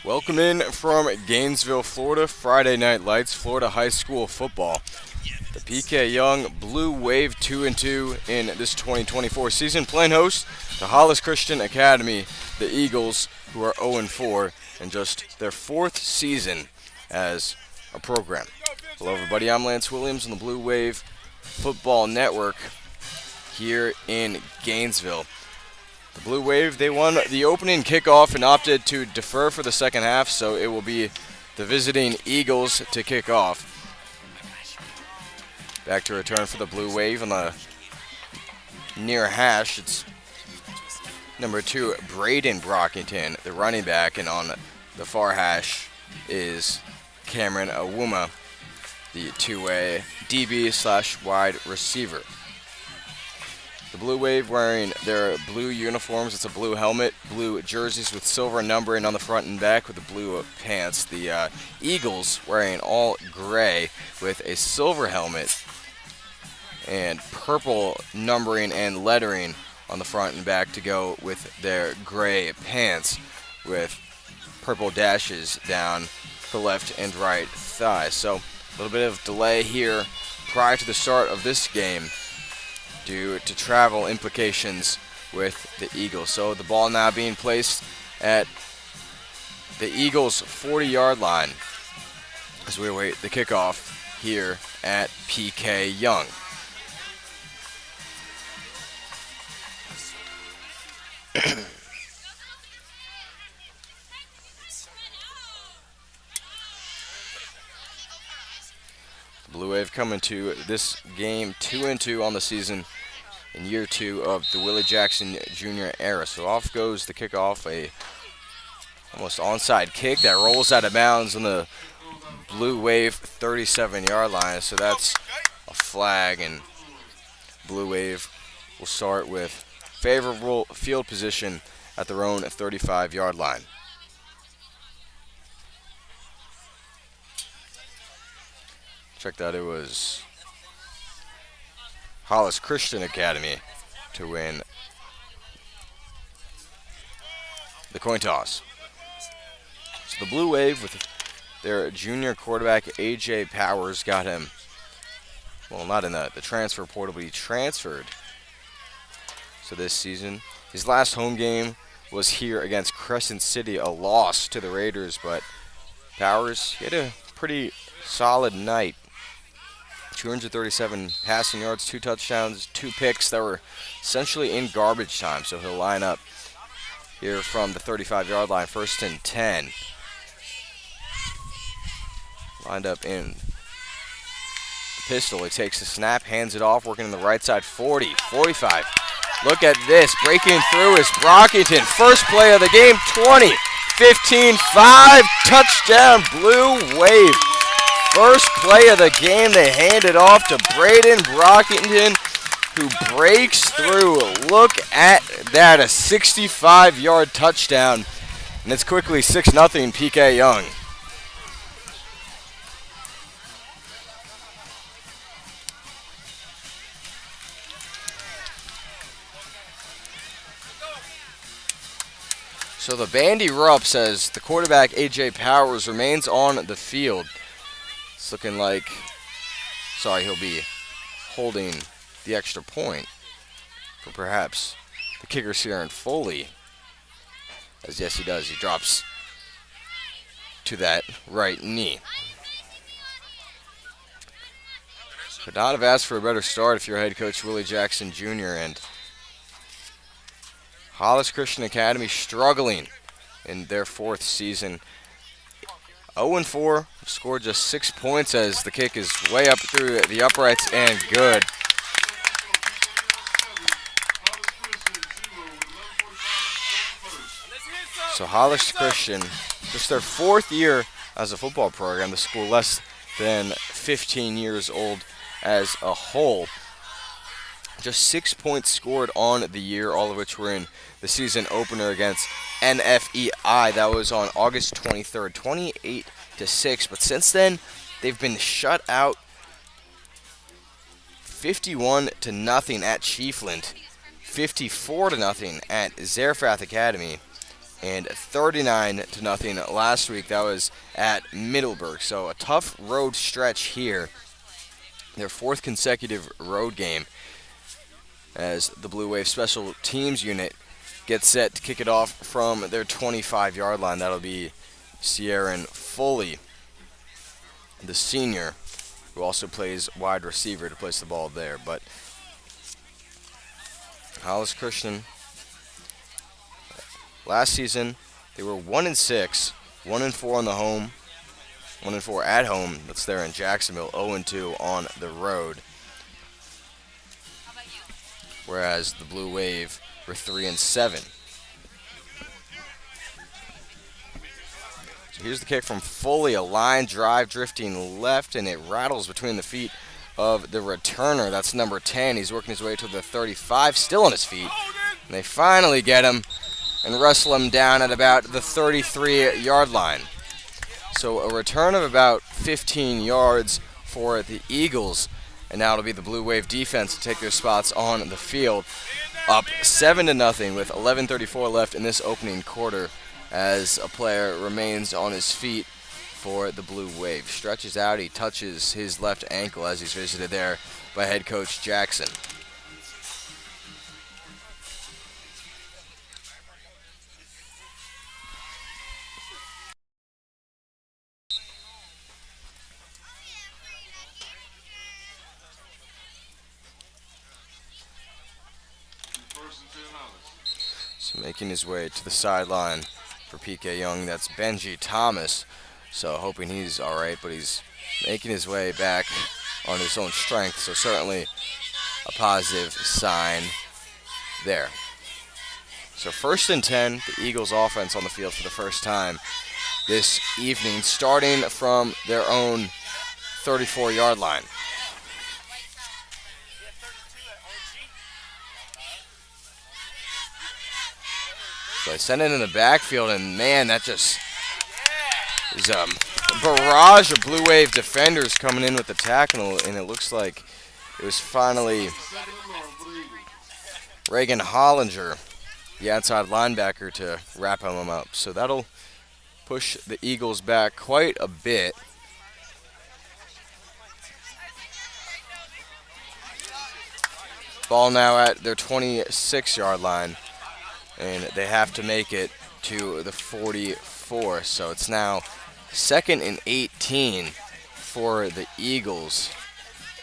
Welcome in from Gainesville, Florida. Friday Night Lights, Florida High School football. The PK Yonge Blue Wave 2-2 in this 2024 season. Playing host to Hollis Christian Academy, the Eagles, who are 0-4 in just their fourth season as a program. Hello, everybody. I'm Lance Williams on the Blue Wave Football Network here in Gainesville. The Blue Wave, they won the opening kickoff and opted to defer for the second half, so it will be the visiting Eagles to kick off. Back to return for the Blue Wave on the near hash. It's number 2, Braden Brockington, the running back, and on the far hash is Cameron Awuma, the two-way DB/wide receiver. The Blue Wave wearing their blue uniforms. It's a blue helmet, blue jerseys with silver numbering on the front and back with the blue pants. The Eagles wearing all gray with a silver helmet and purple numbering and lettering on the front and back to go with their gray pants with purple dashes down the left and right thigh. So a little bit of delay here prior to the start of this game due to travel implications with the Eagles. So the ball now being placed at the Eagles' 40-yard line as we await the kickoff here at PK Yonge. Blue Wave coming to this game 2-2 on the season in year 2 of the Willie Jackson Jr. era. So off goes the kickoff, a almost onside kick that rolls out of bounds on the Blue Wave 37-yard line. So that's a flag, and Blue Wave will start with favorable field position at their own 35-yard line. Check that, it was Hollis Christian Academy to win the coin toss. So the Blue Wave with their junior quarterback A.J. Powers got him, well, not in the transfer portal, but he transferred. So this season, his last home game was here against Crescent City, a loss to the Raiders, but Powers, he had a pretty solid night. 237 passing yards, 2 touchdowns, 2 picks that were essentially in garbage time. So he'll line up here from the 35-yard line, 1st and 10. Lined up in the pistol. He takes the snap, hands it off, working on the right side, 40, 45. Look at this. Breaking through is Brockington. First play of the game, 20, 15, 5. Touchdown, Blue Wave. First play of the game, they hand it off to Braden Brockington, who breaks through. Look at that, a 65-yard touchdown. And it's quickly 6-0 PK Yonge. So the band erupts as the quarterback, A.J. Powers, remains on the field. It's looking like, he'll be holding the extra point for perhaps the kicker, Sierra Foley. As yes, he does. He drops to that right knee. Could not have asked for a better start if you're head coach Willie Jackson Jr. and Hollis Christian Academy struggling in their 4th season. 0-4, scored just 6 points as the kick is way up through the uprights and good. So Hollis Christian, just their 4th year as a football program, the school less than 15 years old as a whole. Just 6 points scored on the year, all of which were in the season opener against NFEI. That was on August 23rd, 28-6. But since then, they've been shut out 51-0 at Chiefland, 54-0 at Zarephath Academy, and 39-0 last week. That was at Middleburg. So a tough road stretch here. Their fourth consecutive road game as the Blue Wave special teams unit gets set to kick it off from their 25-yard line. That'll be Sierran Foley, the senior, who also plays wide receiver to place the ball there. But Hollis Christian, last season, they were 1-6, 1-4 on the home, 1-4 at home. That's there in Jacksonville, 0-2 on the road. Whereas the Blue Wave were 3-7. So here's the kick from Foley, a line drive drifting left, and it rattles between the feet of the returner. That's number 10. He's working his way to the 35, still on his feet. And they finally get him and wrestle him down at about the 33-yard line. So a return of about 15 yards for the Eagles. And now it'll be the Blue Wave defense to take their spots on the field. Up 7-0 with 11:34 left in this opening quarter as a player remains on his feet for the Blue Wave. Stretches out, he touches his left ankle as he's visited there by head coach Jackson. So making his way to the sideline for PK Yonge, that's Benji Thomas. So hoping he's all right, but he's making his way back on his own strength. So certainly a positive sign there. So 1st and 10, the Eagles offense on the field for the first time this evening, starting from their own 34-yard line. So they send it in the backfield, and man, that just is a barrage of Blue Wave defenders coming in with the tackle, and it looks like it was finally Reagan Hollinger, the outside linebacker, to wrap him up. So that'll push the Eagles back quite a bit. Ball now at their 26-yard line, and they have to make it to the 44. So it's now 2nd and 18 for the Eagles,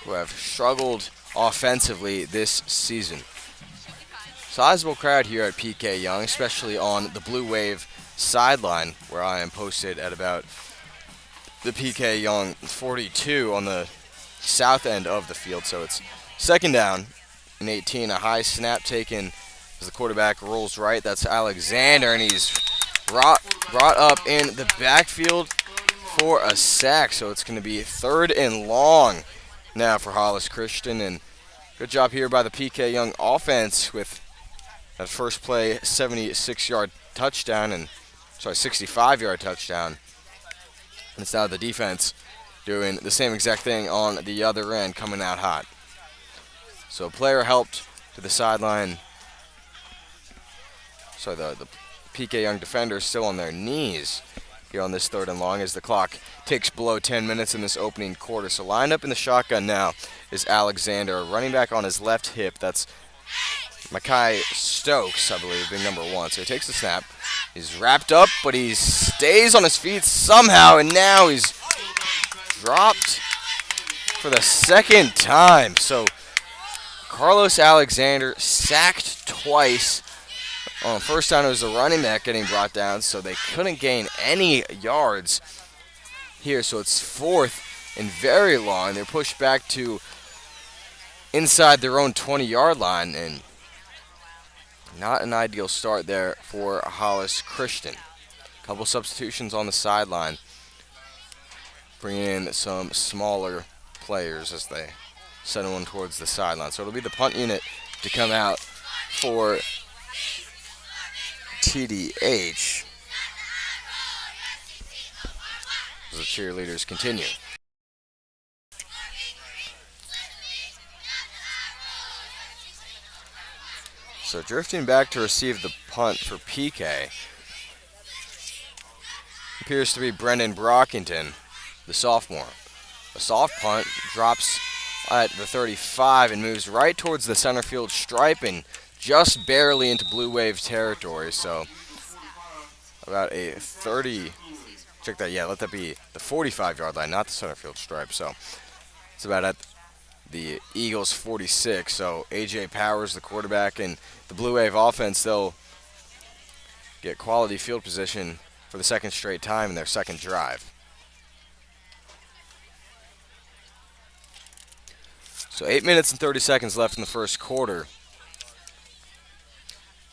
who have struggled offensively this season. Sizable crowd here at PK Yonge, especially on the Blue Wave sideline, where I am posted at about the PK Yonge 42 on the south end of the field. So it's 2nd down and 18, a high snap taken as the quarterback rolls right. That's Alexander, and he's brought up in the backfield for a sack. So it's going to be 3rd and long now for Hollis Christian, and good job here by the PK Yonge offense with that first play 76-yard touchdown, and 65-yard touchdown. And it's now the defense doing the same exact thing on the other end, coming out hot. So a player helped to the sideline. So the PK Yonge defenders still on their knees here on this 3rd and long as the clock ticks below 10 minutes in this opening quarter. So lined up in the shotgun now is Alexander, running back on his left hip. That's Mackay Stokes, I believe, being number 1. So he takes the snap. He's wrapped up, but he stays on his feet somehow, and now he's dropped for the 2nd time. So Carlos Alexander sacked twice. On the first time, it was the running back getting brought down, so they couldn't gain any yards here. So it's 4th and very long. They're pushed back to inside their own 20-yard line, and not an ideal start there for Hollis Christian. A couple substitutions on the sideline, bringing in some smaller players as they send one towards the sideline. So it'll be the punt unit to come out for TDH as the cheerleaders continue. So drifting back to receive the punt for PK appears to be Brendan Brockington, the sophomore. A soft punt drops at the 35 and moves right towards the center field stripe and just barely into Blue Wave territory. So about a 30, check that, yeah, let that be the 45-yard line, not the center field stripe. So it's about at the Eagles 46. So A.J. Powers, the quarterback, and the Blue Wave offense, they'll get quality field position for the second straight time in their second drive. So 8 minutes and 30 seconds left in the first quarter.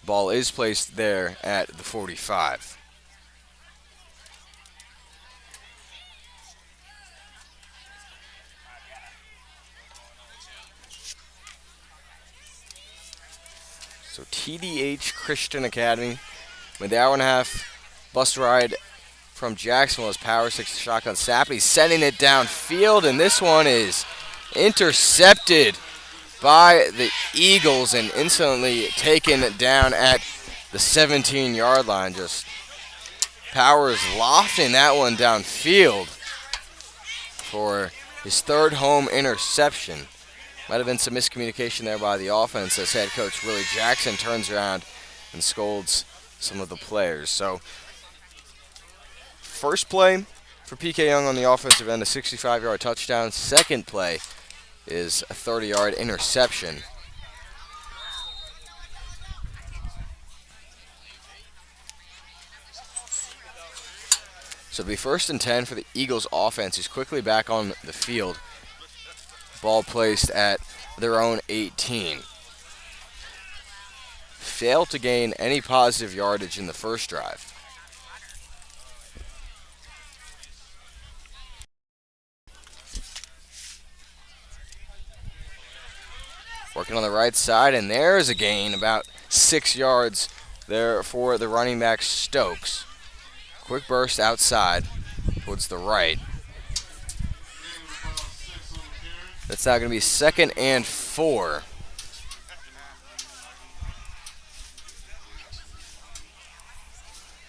Ball is placed there at the 45. So TDH Christian Academy with the hour-and-a-half bus ride from Jacksonville as Powers takes the shotgun snap. He's sending it downfield, and this one is intercepted by the Eagles and instantly taken down at the 17-yard line. Just Powers lofting that one downfield for his third home interception. Might have been some miscommunication there by the offense as head coach Willie Jackson turns around and scolds some of the players. So first play for PK Yonge on the offensive end, a 65-yard touchdown. Second play is a 30-yard interception. So it'll be 1st and 10 for the Eagles offense, who's quickly back on the field. Ball placed at their own 18. Failed to gain any positive yardage in the first drive. Working on the right side, and there's a gain about 6 yards there for the running back Stokes. Quick burst outside towards the right. That's now going to be 2nd and 4.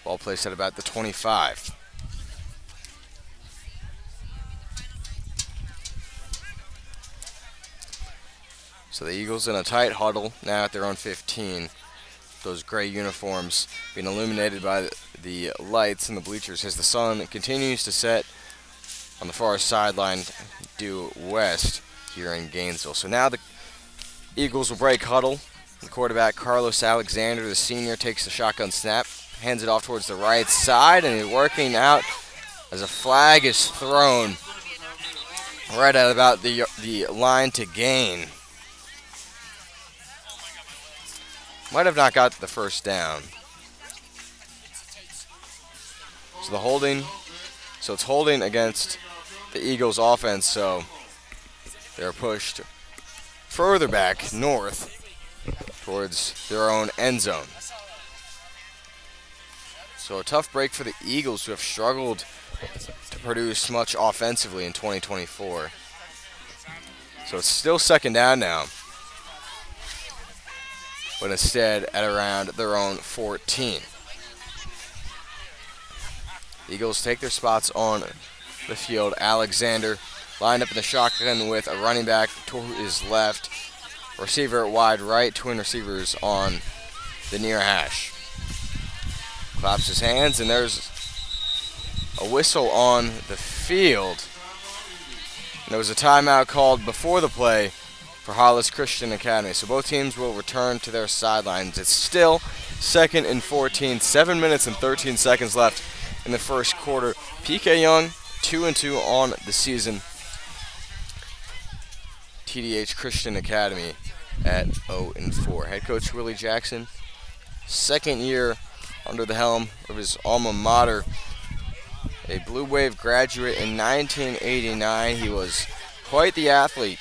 Ball placed at about the 25. So the Eagles in a tight huddle now at their own 15. Those gray uniforms being illuminated by the lights in the bleachers as the sun continues to set on the far sideline due west here in Gainesville. So now the Eagles will break huddle. The quarterback, Carlos Alexander, the senior, takes the shotgun snap, hands it off towards the right side, and he's working out as a flag is thrown right at about the line to gain. Might have not got the first down. So it's holding against the Eagles offense, so they're pushed further back north towards their own end zone. So a tough break for the Eagles, who have struggled to produce much offensively in 2024. So it's still 2nd down now, but instead at around their own 14. The Eagles take their spots on the field. Alexander lined up in the shotgun with a running back to his left, receiver wide right, twin receivers on the near hash. Claps his hands, and there's a whistle on the field. And there was a timeout called before the play for Hollis Christian Academy. So both teams will return to their sidelines. It's still 2nd and 14, 7 minutes and 13 seconds left in the first quarter. PK Yonge 2-2 on the season. TDH Christian Academy at 0-4. Head coach Willie Jackson, 2nd year under the helm of his alma mater. A Blue Wave graduate in 1989. He was quite the athlete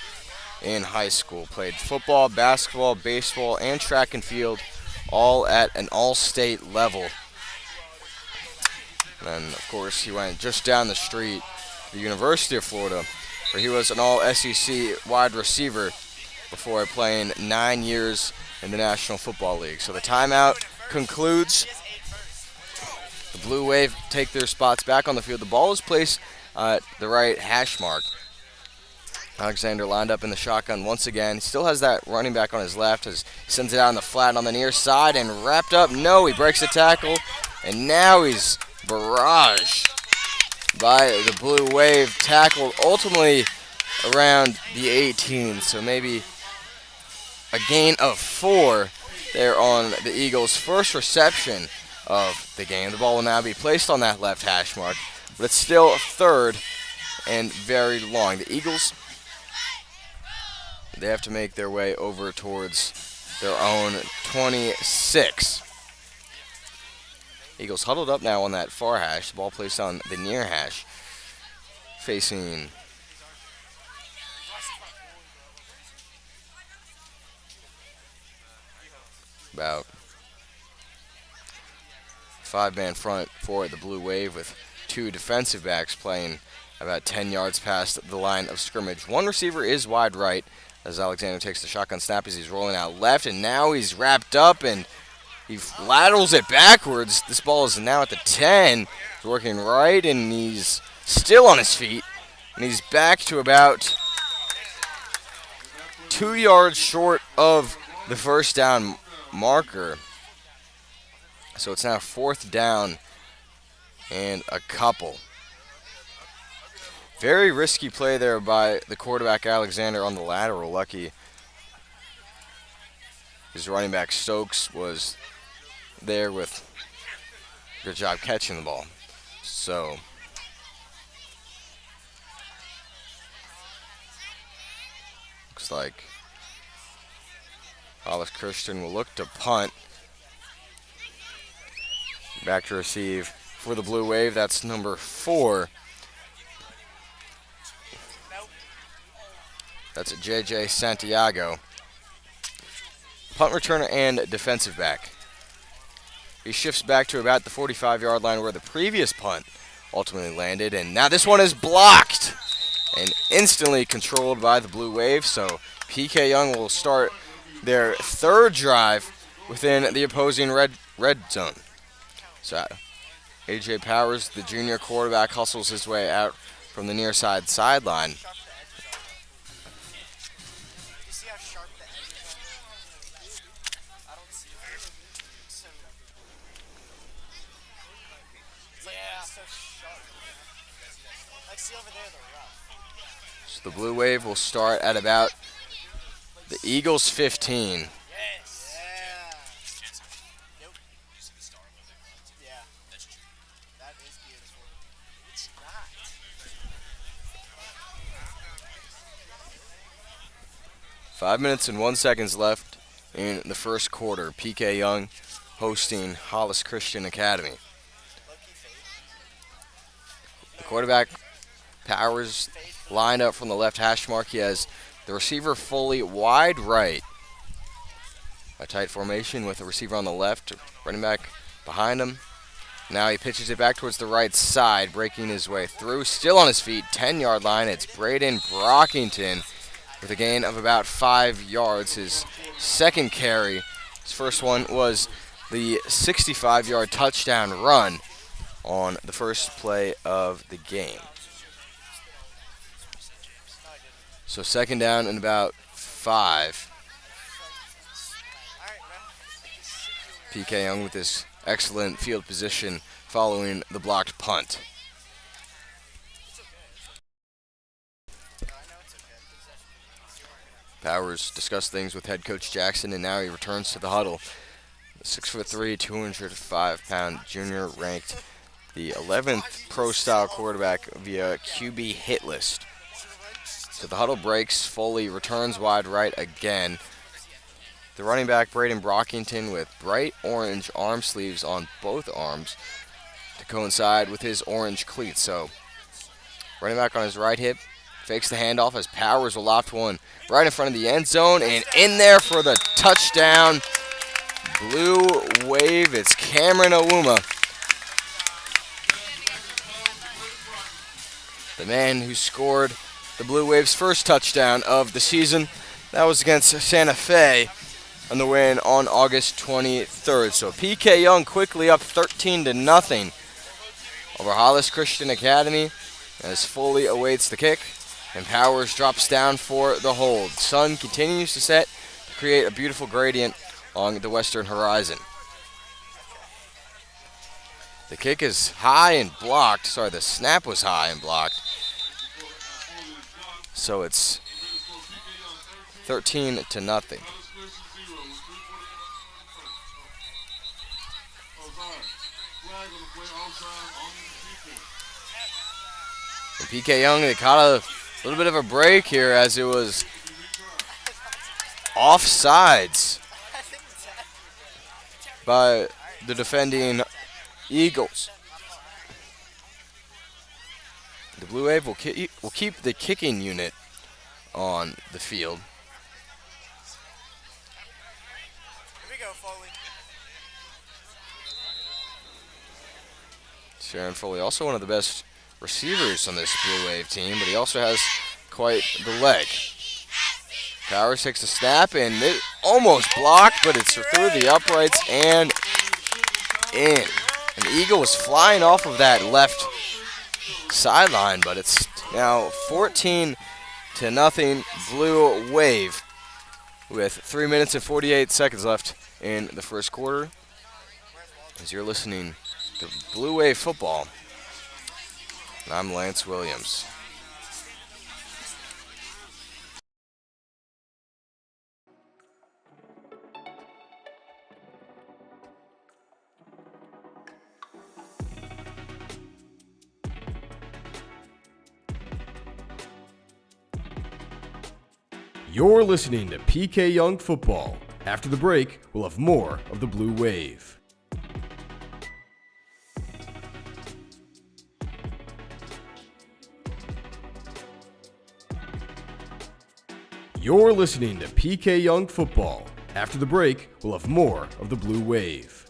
in high school. Played football, basketball, baseball, and track and field, all at an all-state level. And of course, he went just down the street to the University of Florida, where he was an all-SEC wide receiver before playing 9 years in the National Football League. So the timeout concludes The Blue Wave take their spots back on the field. The ball is placed at the right hash mark. Alexander lined up in the shotgun once again. He still has that running back on his left as he sends it out on the flat on the near side and wrapped up. No, he breaks the tackle, and now he's barraged by the Blue Wave, tackled ultimately around the 18. So maybe a gain of 4 there on the Eagles' first reception of the game. The ball will now be placed on that left hash mark, but it's still third and very long. The Eagles, they have to make their way over towards their own 26. Eagles huddled up now on that far hash. The ball placed on the near hash, facing about 5-man front for the Blue Wave with 2 defensive backs playing about 10 yards past the line of scrimmage. One receiver is wide right as Alexander takes the shotgun snap as he's rolling out left, and now he's wrapped up and he laterals it backwards. This ball is now at the 10. He's working right, and he's still on his feet, and he's back to about 2 yards short of the first down marker. So it's now 4th down and a couple. Very risky play there by the quarterback Alexander on the lateral. Lucky his running back Stokes was there with a good job catching the ball. So looks like Hollis Christian will look to punt. Back to receive for the Blue Wave. That's number 4. That's J.J. Santiago. Punt returner and defensive back. He shifts back to about the 45-yard line where the previous punt ultimately landed. And now this one is blocked and instantly controlled by the Blue Wave. So PK Yonge will start their 3rd drive within the opposing red zone. So A.J. Powers, the junior quarterback, hustles his way out from the near side sideline. So the Blue Wave will start at about the Eagles' 15. 5 minutes and 1 second left in the first quarter. PK Yonge hosting Hollis Christian Academy. The quarterback Powers lined up from the left hash mark. He has the receiver fully wide right. A tight formation with the receiver on the left, running back behind him. Now he pitches it back towards the right side, breaking his way through. Still on his feet, 10-yard line. It's Braden Brockington with a gain of about 5 yards. His second carry, his first one was the 65-yard touchdown run on the first play of the game. So 2nd down and about 5. PK Yonge with his excellent field position following the blocked punt. Powers discussed things with head coach Jackson, and now he returns to the huddle. The 6'3", 205-pound junior ranked the 11th pro-style quarterback via QB hit list. So the huddle breaks. Foley returns wide right again. The running back, Braden Brockington, with bright orange arm sleeves on both arms to coincide with his orange cleats. So running back on his right hip, fakes the handoff as Powers will loft one right in front of the end zone, and in there for the touchdown. Blue Wave, it's Cameron Owuma, the man who scored the Blue Wave's first touchdown of the season. That was against Santa Fe on the win on August 23rd. So PK Yonge quickly up 13-0 over Hollis Christian Academy as Foley awaits the kick, and Powers drops down for the hold. Sun continues to set to create a beautiful gradient along the western horizon. The kick is high and blocked. Sorry, the snap was high and blocked. So it's 13-0. And PK Yonge, they caught a little bit of a break here as it was offsides by the defending Eagles. The Blue Wave will keep the kicking unit on the field. Here we go, Foley. Sharon Foley, also one of the best receivers on this Blue Wave team, but he also has quite the leg. Powers takes a snap, and it almost blocked, but it's through the uprights and in. And the Eagle was flying off of that left sideline, but it's now 14-0 Blue Wave with 3 minutes and 48 seconds left in the first quarter. As you're listening to Blue Wave football, and I'm Lance Williams. You're listening to PK Yonge Football. After the break, we'll have more of the Blue Wave. You're listening to PK Yonge Football. After the break, we'll have more of the Blue Wave.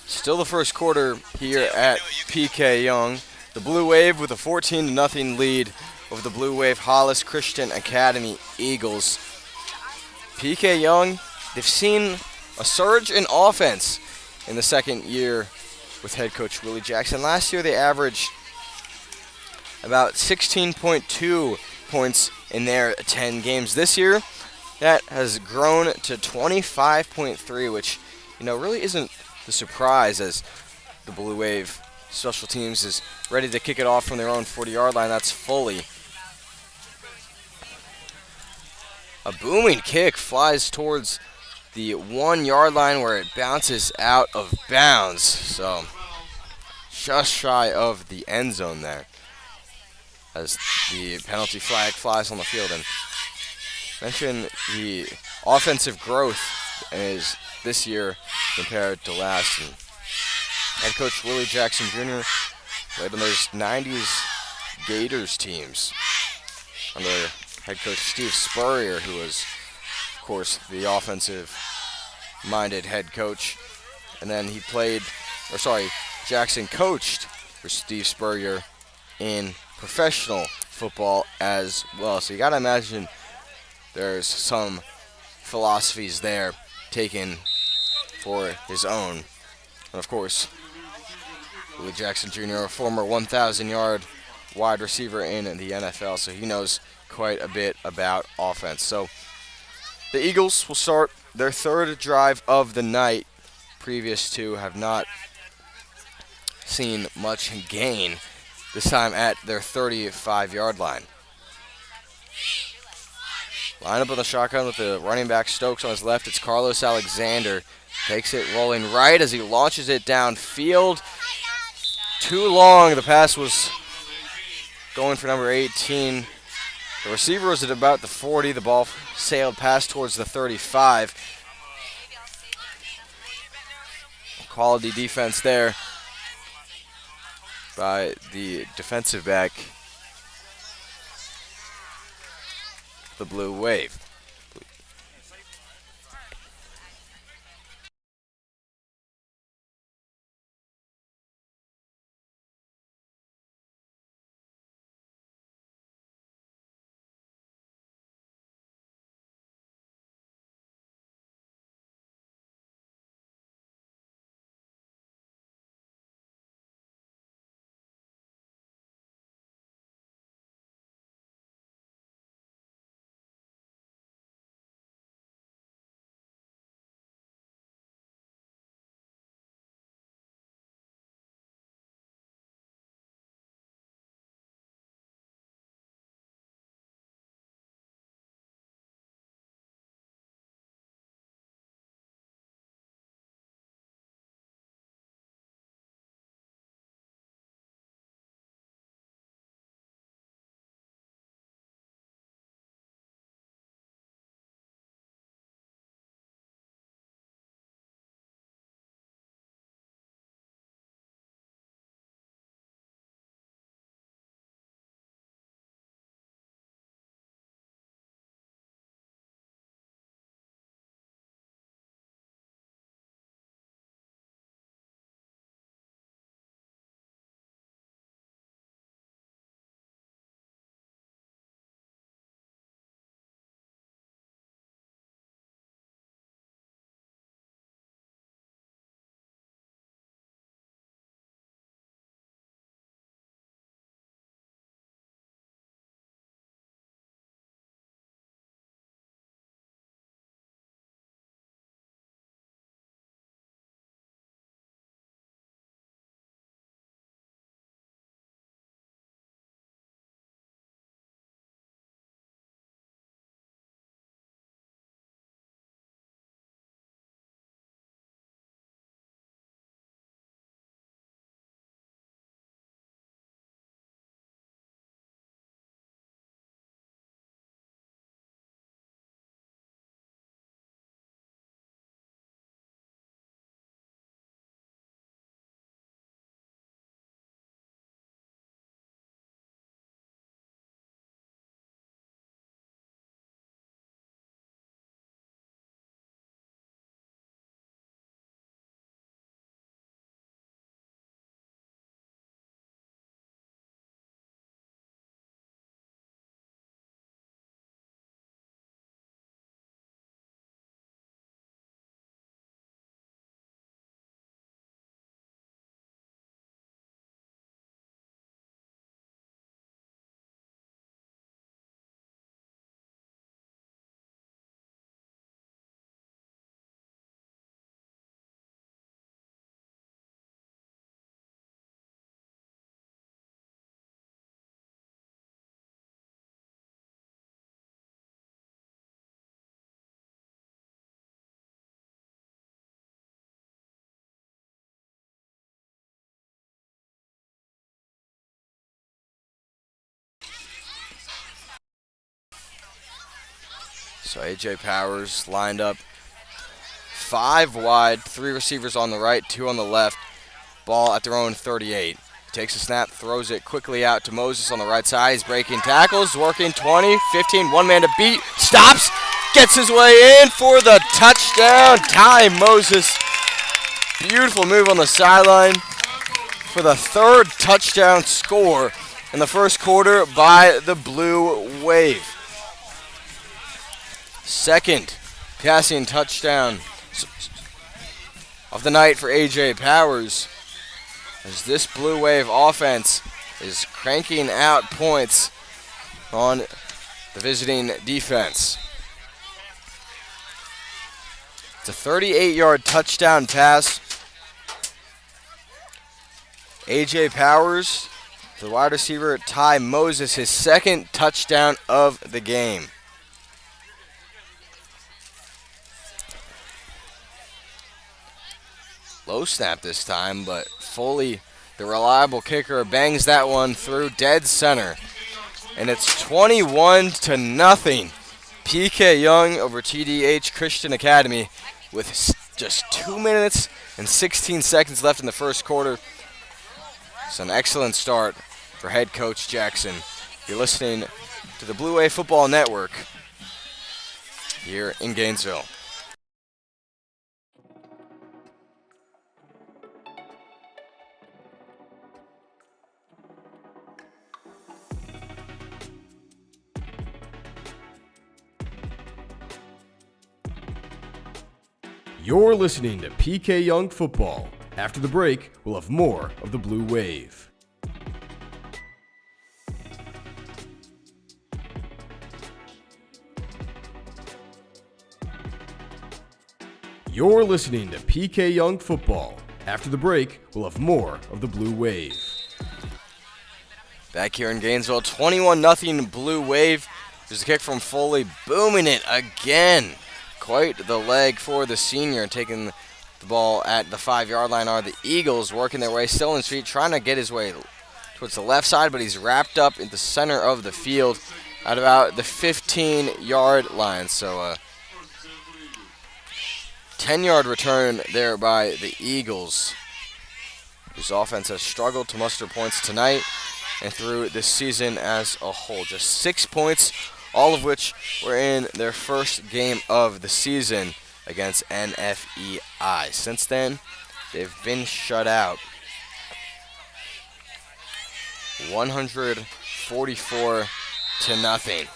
Still the first quarter here at PK Yonge. The Blue Wave with a 14-0 lead over the Blue Wave Hollis Christian Academy Eagles. PK Yonge, they've seen a surge in offense in the second year with head coach Willie Jackson. Last year they averaged about 16.2 points in their 10 games. This year that has grown to 25.3, which really isn't the surprise, as the Blue Wave special teams is ready to kick it off from their own 40-yard line. That's Foley. A booming kick flies towards the 1-yard line where it bounces out of bounds. So just shy of the end zone there as the penalty flag flies on the field. And mention the offensive growth is this year compared to last. And head coach Willie Jackson Jr. played on those 90s Gators teams under head coach Steve Spurrier, who was, of course, the offensive-minded head coach. And then Jackson coached for Steve Spurrier in professional football as well. So you got to imagine there's some philosophies there taken for his own. And of course, Willie Jackson Jr., a former 1,000-yard wide receiver in the NFL, so he knows quite a bit about offense. So the Eagles will start their third drive of the night. Previous two have not seen much gain, this time at their 35-yard line. Line up on the shotgun with the running back Stokes on his left. It's Carlos Alexander. Takes it rolling right as he launches it downfield. Too long. The pass was going for number 18. The receiver was at about the 40. The ball sailed past towards the 35. Quality defense there by the defensive back the Blue Wave. So A.J. Powers lined up 5 wide, 3 receivers on the right, 2 on the left. Ball at their own 38. Takes a snap, throws it quickly out to Moses on the right side. He's breaking tackles, working 20, 15, one man to beat. Stops, gets his way in for the touchdown. Ty Moses. Beautiful move on the sideline for the 3rd touchdown score in the first quarter by the Blue Wave. 2nd passing touchdown of the night for A.J. Powers, as this Blue Wave offense is cranking out points on the visiting defense. It's a 38-yard touchdown pass. A.J. Powers, the wide receiver, Ty Moses, his 2nd touchdown of the game. Low snap this time, but Foley, the reliable kicker, bangs that one through dead center. And it's 21-0. PK Yonge over TDH Christian Academy with just 2 minutes and 16 seconds left in the first quarter. It's an excellent start for head coach Jackson. You're listening to the Blue Wave Football Network here in Gainesville. You're listening to PK Yonge Football. After the break, we'll have more of the Blue Wave. You're listening to PK Yonge Football. After the break, we'll have more of the Blue Wave. Back here in Gainesville, 21-0 Blue Wave. There's a kick from Foley, booming it again. Quite the leg for the senior, taking the ball at the 5-yard line are the Eagles, working their way still in the street, trying to get his way towards the left side, but he's wrapped up in the center of the field at about the 15-yard line. So 10-yard return there by the Eagles, whose offense has struggled to muster points tonight and through this season as a whole. Just 6 points, all of which were in their first game of the season against NFEI. Since then, they've been shut out 144-0.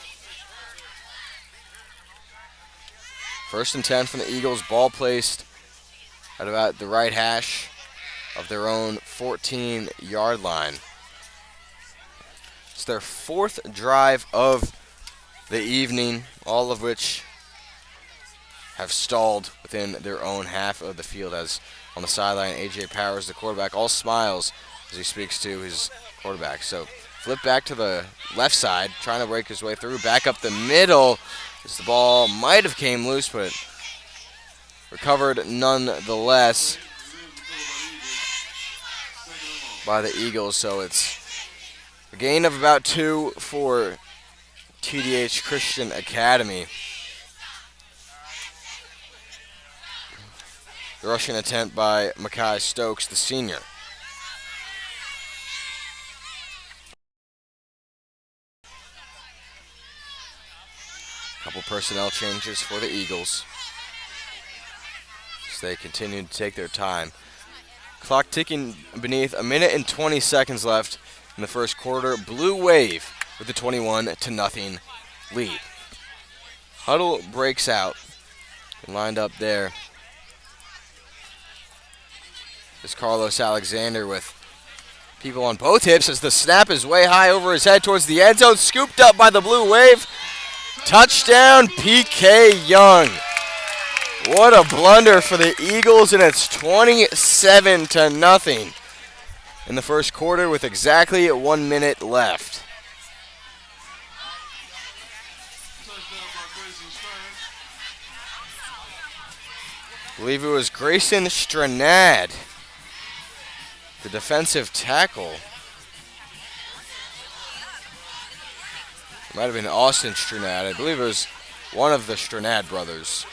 First and 10 from the Eagles, ball placed at about the right hash of their own 14-yard line. It's their fourth drive of the evening, all of which have stalled within their own half of the field. As on the sideline, A.J. Powers, the quarterback, all smiles as he speaks to his quarterback. So flip back to the left side, trying to break his way through, back up the middle. As the ball might have came loose, but recovered nonetheless by the Eagles. So it's a gain of about 2 for TDH Christian Academy. The rushing attempt by Makai Stokes, the senior. Couple personnel changes for the Eagles as they continue to take their time. Clock ticking beneath a minute and 20 seconds left in the first quarter. Blue Wave with the 21-0 lead. Huddle breaks out and lined up there is Carlos Alexander with people on both hips as the snap is way high over his head towards the end zone. Scooped up by the Blue Wave. Touchdown, PK Yonge. What a blunder for the Eagles, and it's 27-0 in the first quarter with exactly 1 minute left. I believe it was Grayson Stranad, the defensive tackle. It might have been Austin Stranad. I believe it was one of the Stranad brothers.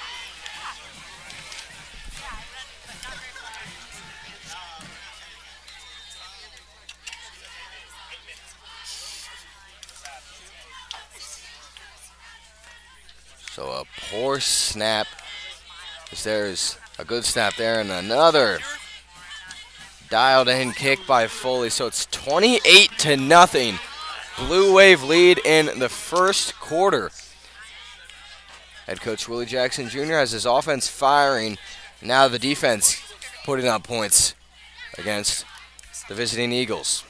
So a poor snap. There's a good snap there and another dialed in kick by Foley. So it's 28-0. Blue Wave lead in the first quarter. Head coach Willie Jackson Jr. has his offense firing. Now the defense putting up points against the visiting Eagles.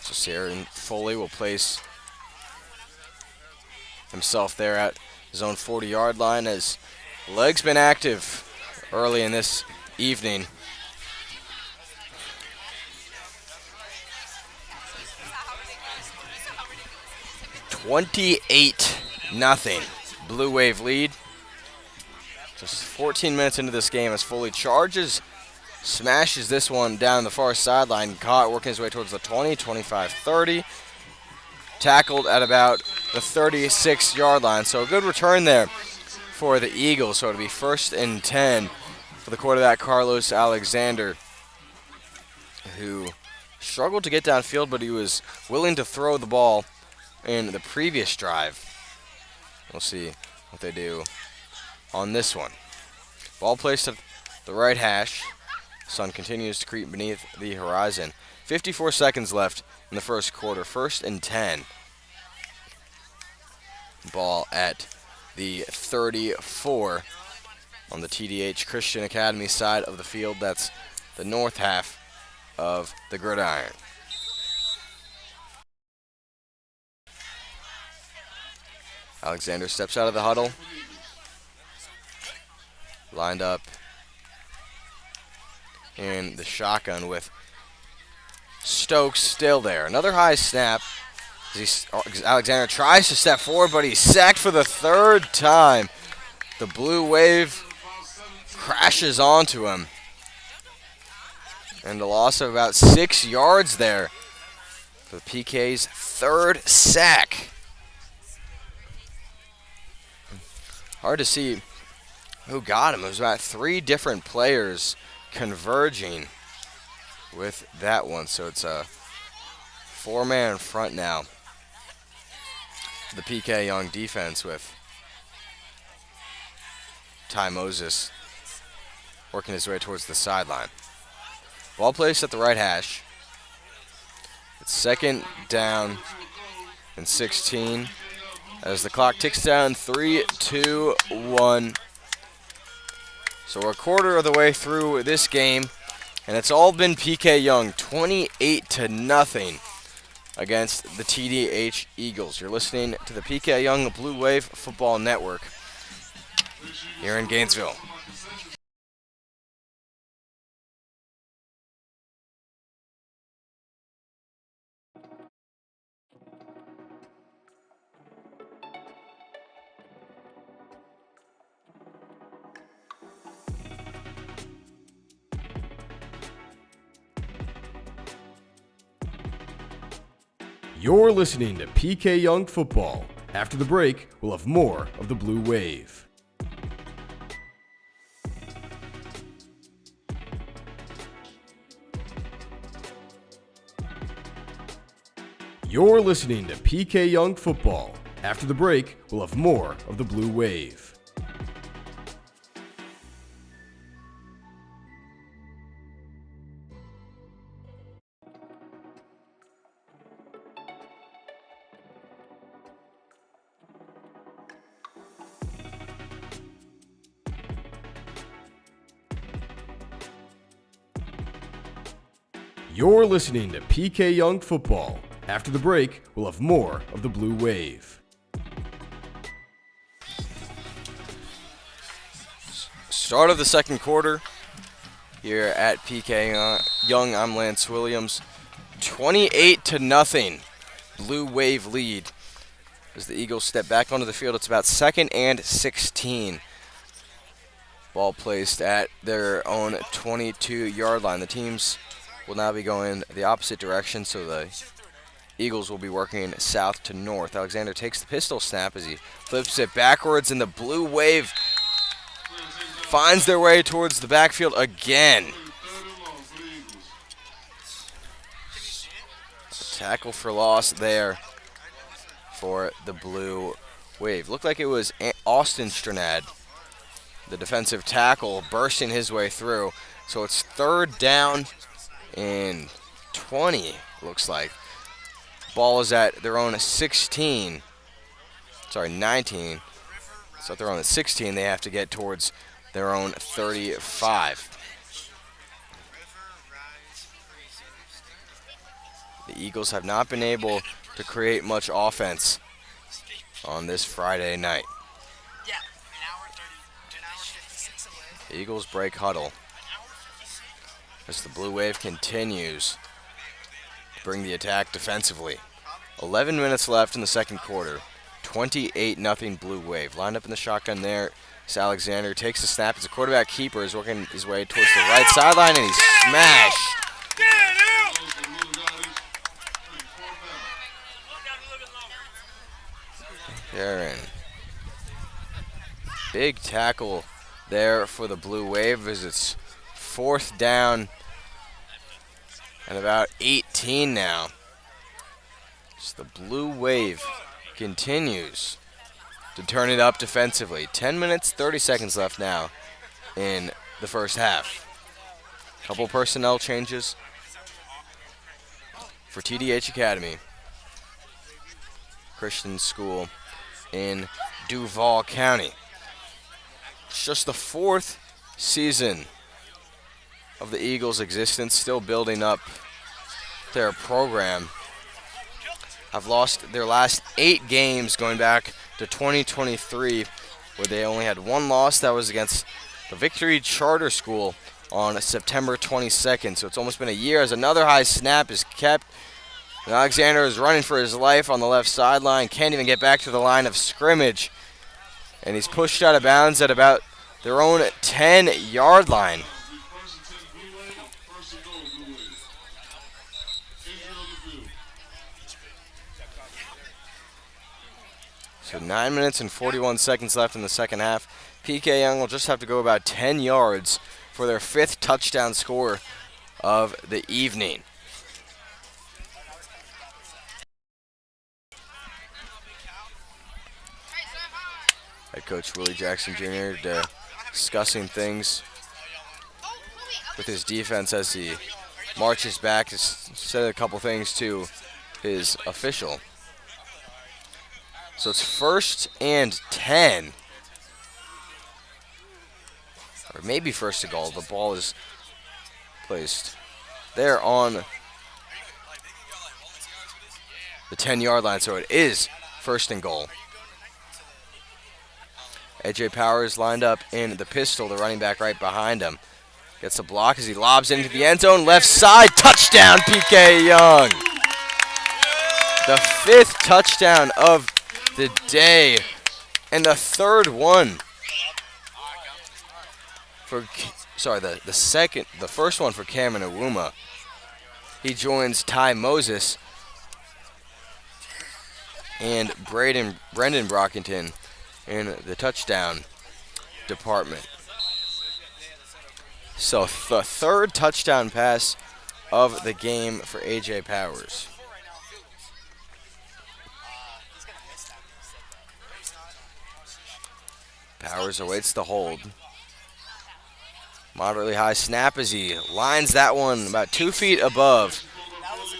So Sierra Foley will place himself there at his own 40-yard line as leg's been active early in this evening. $28-0. Blue Wave lead. Just 14 minutes into this game as Foley charges, smashes this one down the far sideline. Caught working his way towards the 20, 25, 30. Tackled at about the 36-yard line. So a good return there for the Eagles, so it'll be 1st and 10 for the quarterback Carlos Alexander, who struggled to get downfield, but he was willing to throw the ball in the previous drive. We'll see what they do on this one. Ball placed at the right hash. Sun continues to creep beneath the horizon. 54 seconds left in the first quarter. 1st and 10. Ball at the 34 on the TDH Christian Academy side of the field. That's the north half of the gridiron. Alexander steps out of the huddle. Lined up in the shotgun with Stokes still there. Another high snap. Alexander tries to step forward, but he's sacked for the 3rd time. The Blue Wave crashes onto him. And a loss of about 6 yards there for the PK's 3rd sack. Hard to see who got him. It was about 3 different players converging with that one. So it's a 4-man front now. The PK Yonge defense with Ty Moses working his way towards the sideline. Ball placed at the right hash. It's 2nd down and 16 as the clock ticks down. 3, 2, 1. So we're a quarter of the way through this game, and it's all been PK Yonge, 28-0 against the TDH Eagles. You're listening to the PK Yonge Blue Wave Football Network here in Gainesville. You're listening to PK Yonge Football. After the break, we'll have more of the Blue Wave. You're listening to PK Yonge Football. After the break, we'll have more of the Blue Wave. You're listening to PK Yonge Football. After the break, we'll have more of the Blue Wave. Start of the second quarter here at PK Yonge. I'm Lance Williams. 28-0 Blue Wave lead as the Eagles step back onto the field. It's about 2nd and 16. Ball placed at their own 22-yard line. The teams will now be going the opposite direction, so the Eagles will be working south to north. Alexander takes the pistol snap as he flips it backwards, and the Blue Wave finds their way towards the backfield again. A tackle for loss there for the Blue Wave. Looked like it was Austin Stranad, the defensive tackle, bursting his way through. So it's 3rd down and 20, looks like. Ball is at their own 19. So if they're on the 16, they have to get towards their own 35. The Eagles have not been able to create much offense on this Friday night. The Eagles break huddle as the Blue Wave continues to bring the attack defensively. 11 minutes left in the second quarter. 28-0 Blue Wave. Lined up in the shotgun there. It's Alexander takes the snap. It's a quarterback keeper. Is working his way towards the right sideline, and he's smashed. Aaron big tackle there for the Blue Wave as it's 4th down and about 18 now. So the Blue Wave continues to turn it up defensively. 10 minutes, 30 seconds left now in the first half. Couple personnel changes for TDH Academy, Christian school in Duval County. It's just the 4th season of the Eagles' existence, still building up their program. Have lost their last 8 games going back to 2023, where they only had 1 loss. That was against the Victory Charter School on September 22nd. So it's almost been a year as another high snap is kept. And Alexander is running for his life on the left sideline. Can't even get back to the line of scrimmage. And he's pushed out of bounds at about their own 10-yard line. So 9 minutes and 41 seconds left in the second half. PK Yonge will just have to go about 10 yards for their 5th touchdown score of the evening. Head coach Willie Jackson Jr. discussing things with his defense as he marches back. He said a couple things to his official. So it's 1st and 10. Or maybe 1st and goal. The ball is placed there on the 10-yard line. So it is 1st and goal. AJ Powers lined up in the pistol, the running back right behind him. Gets a block as he lobs into the end zone. Left side, touchdown, PK Yonge. The 5th touchdown of the day, and the 3rd one for, the first one for Cameron Awuma. He joins Ty Moses and Brendan Brockington in the touchdown department. So the 3rd touchdown pass of the game for AJ Powers. Powers awaits the hold. Moderately high snap as he lines that one about 2 feet above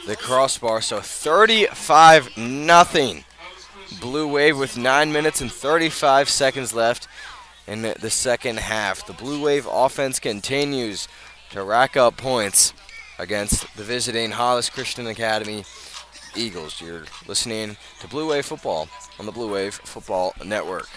the crossbar. So 35-0. Blue Wave with 9 minutes and 35 seconds left in the second half. The Blue Wave offense continues to rack up points against the visiting Hollis Christian Academy Eagles. You're listening to Blue Wave Football on the Blue Wave Football Network.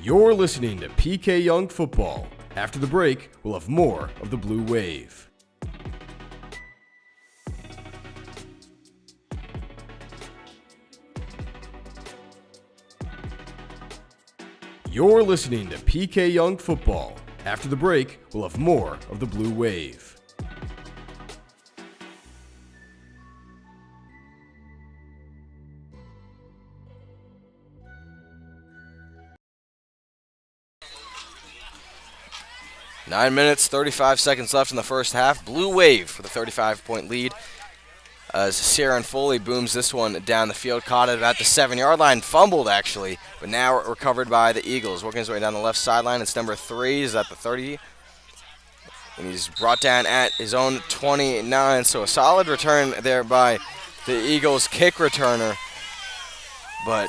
You're listening to PK Yonge Football. After the break, we'll have more of the Blue Wave. You're listening to PK Yonge Football. After the break, we'll have more of the Blue Wave. Nine minutes, 35 seconds left in the first half. Blue Wave for the 35-point lead as Saren Foley booms this one down the field. Caught it at the 7-yard line. Fumbled, actually, but now recovered by the Eagles. Working his way down the left sideline. It's number 3. He's at the 30. And he's brought down at his own 29. So a solid return there by the Eagles kick returner. But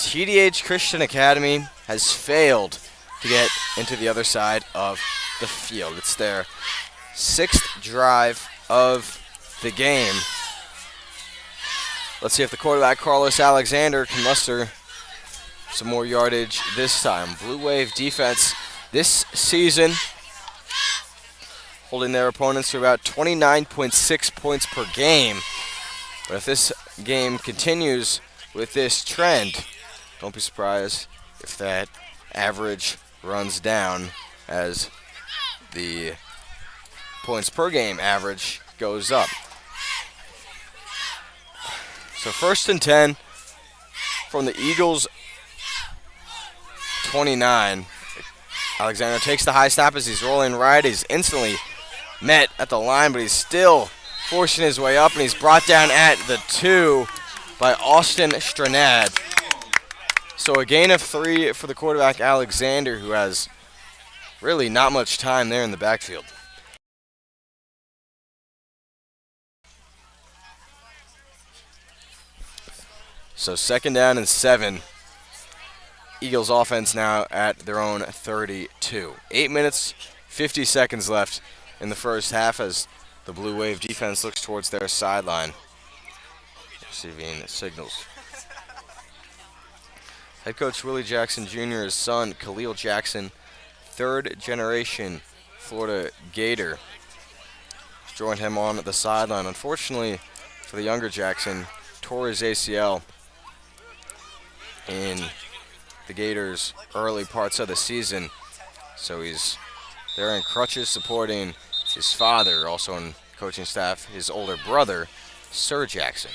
TDH Christian Academy has failed to get into the other side of the field. It's their 6th drive of the game. Let's see if the quarterback, Carlos Alexander, can muster some more yardage this time. Blue Wave defense this season holding their opponents to about 29.6 points per game. But if this game continues with this trend, don't be surprised if that average runs down as the points per game average goes up. So 1st and 10 from the Eagles 29. Alexander takes the high snap as he's rolling right. He's instantly met at the line, but he's still forcing his way up, and he's brought down at the 2 by Austin Stranad. So a gain of 3 for the quarterback, Alexander, who has really not much time there in the backfield. So 2nd down and 7. Eagles offense now at their own 32. 8 minutes, 50 seconds left in the first half as the Blue Wave defense looks towards their sideline, receiving signals. Head coach Willie Jackson Jr.'s son, Khalil Jackson, 3rd generation Florida Gator, joined him on the sideline. Unfortunately for the younger Jackson, tore his ACL in the Gators' early parts of the season, so he's there in crutches supporting his father, also on coaching staff, his older brother, Sir Jackson.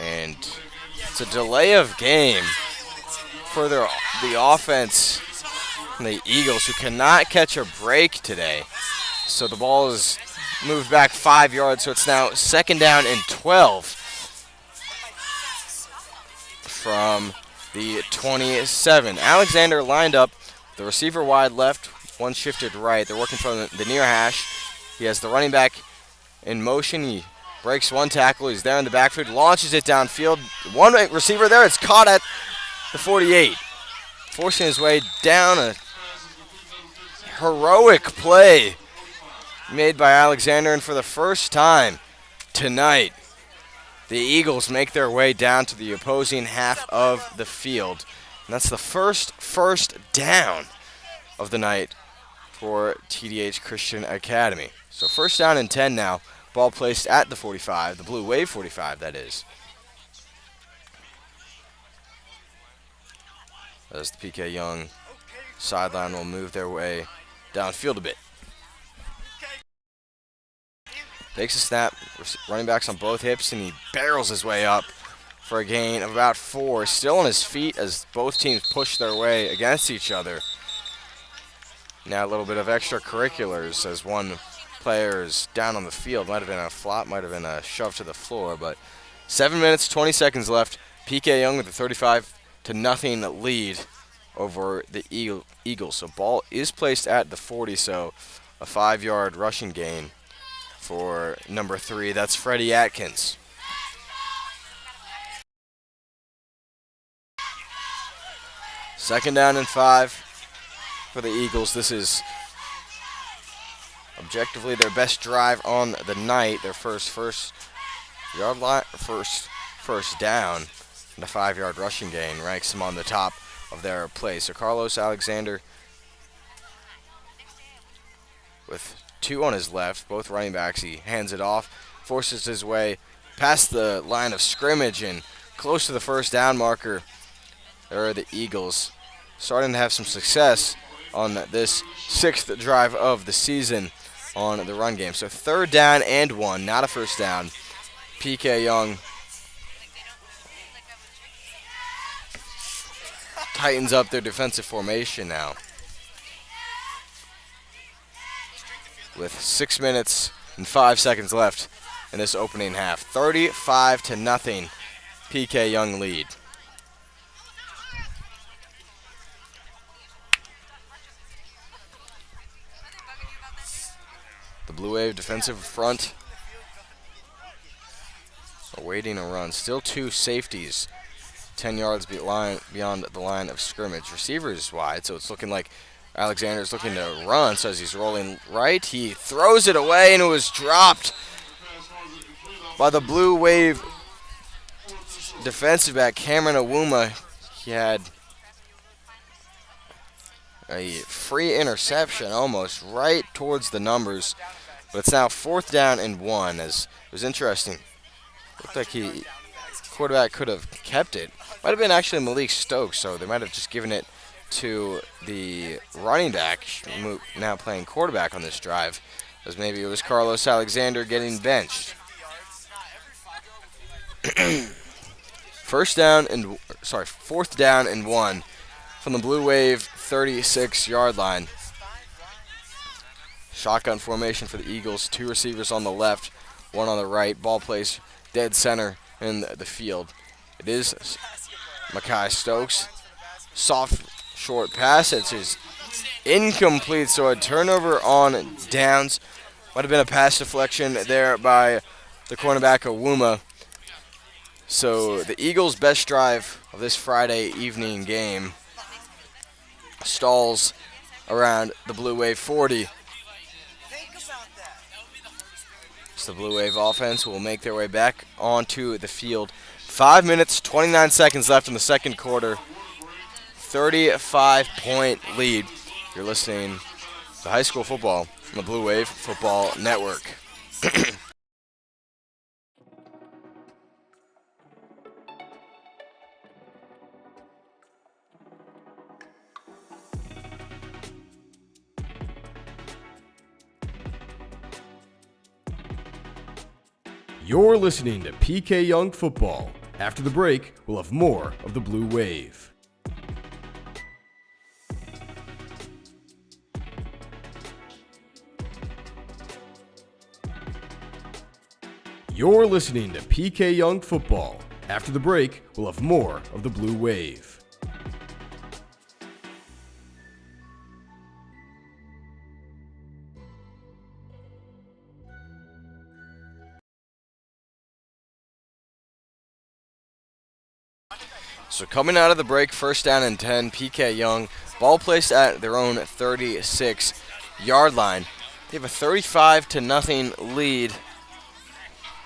And it's a delay of game for the offense and the Eagles, who cannot catch a break today. So the ball is moved back 5 yards, so it's now 2nd down and 12 from the 27. Alexander lined up, the receiver wide left, one shifted right. They're working from the near hash. He has the running back in motion. He breaks one tackle. He's there in the backfield, launches it downfield. One receiver there. It's caught at the 48. Forcing his way down. A heroic play made by Alexander, and for the first time tonight, the Eagles make their way down to the opposing half of the field. And that's the first down of the night for TDH Christian Academy. So 1st down and 10 now. Ball placed at the 45, the Blue Wave 45, that is. As the PK Yonge sideline will move their way downfield a bit. Takes a snap, running backs on both hips, and he barrels his way up for a gain of about 4. Still on his feet as both teams push their way against each other. Now a little bit of extracurriculars as one player is down on the field. Might have been a flop, might have been a shove to the floor, but 7 minutes, 20 seconds left. PK Yonge with a 35-0 lead over the Eagles. So ball is placed at the 40, so a 5-yard rushing gain for number 3. That's Freddie Atkins. Second down and 5 for the Eagles. This is objectively their best drive on the night. Their first yard line, first down, and a 5-yard rushing gain ranks them on the top of their play. So Carlos Alexander with 2 on his left, both running backs. He hands it off, forces his way past the line of scrimmage and close to the 1st down marker. There are the Eagles starting to have some success on this 6th drive of the season on the run game. So 3rd down and 1, not a 1st down. PK Yonge tightens up their defensive formation now, with 6 minutes and 5 seconds left in this opening half. 35-0 PK Yonge lead. The Blue Wave defensive front awaiting a run. Still 2 safeties 10 yards beyond the line of scrimmage. Receivers wide, so it's looking like Alexander's looking to run. So as he's rolling right, he throws it away, and it was dropped by the Blue Wave defensive back, Cameron Awuma. He had a free interception almost right towards the numbers, but it's now 4th down and 1. As it was interesting, looked like quarterback could have kept it. Might Might have been actually Malik Stokes, so they might have just given it to the running back, now playing quarterback on this drive, as maybe it was Carlos Alexander getting benched. Fourth down and 1 from the Blue Wave 36-yard line. Shotgun formation for the Eagles. 2 receivers on the left, 1 on the right. Ball placed dead center in the field. It is Makai Stokes. Soft, short pass. It's just incomplete, so a turnover on downs. Might have been a pass deflection there by the cornerback Awuma. So the Eagles' best drive of this Friday evening game stalls around the Blue Wave 40. So the Blue Wave offense will make their way back onto the field. 5 minutes, 29 seconds left in the second quarter. 35-point lead. You're listening to high school football on the Blue Wave Football Network. You're listening to PK Yonge Football. After the break, we'll have more of the Blue Wave. You're listening to PK Yonge Football. After the break, we'll have more of the Blue Wave. So coming out of the break, first down and 10, PK Yonge. Ball placed at their own 36-yard line. They have a 35-0 lead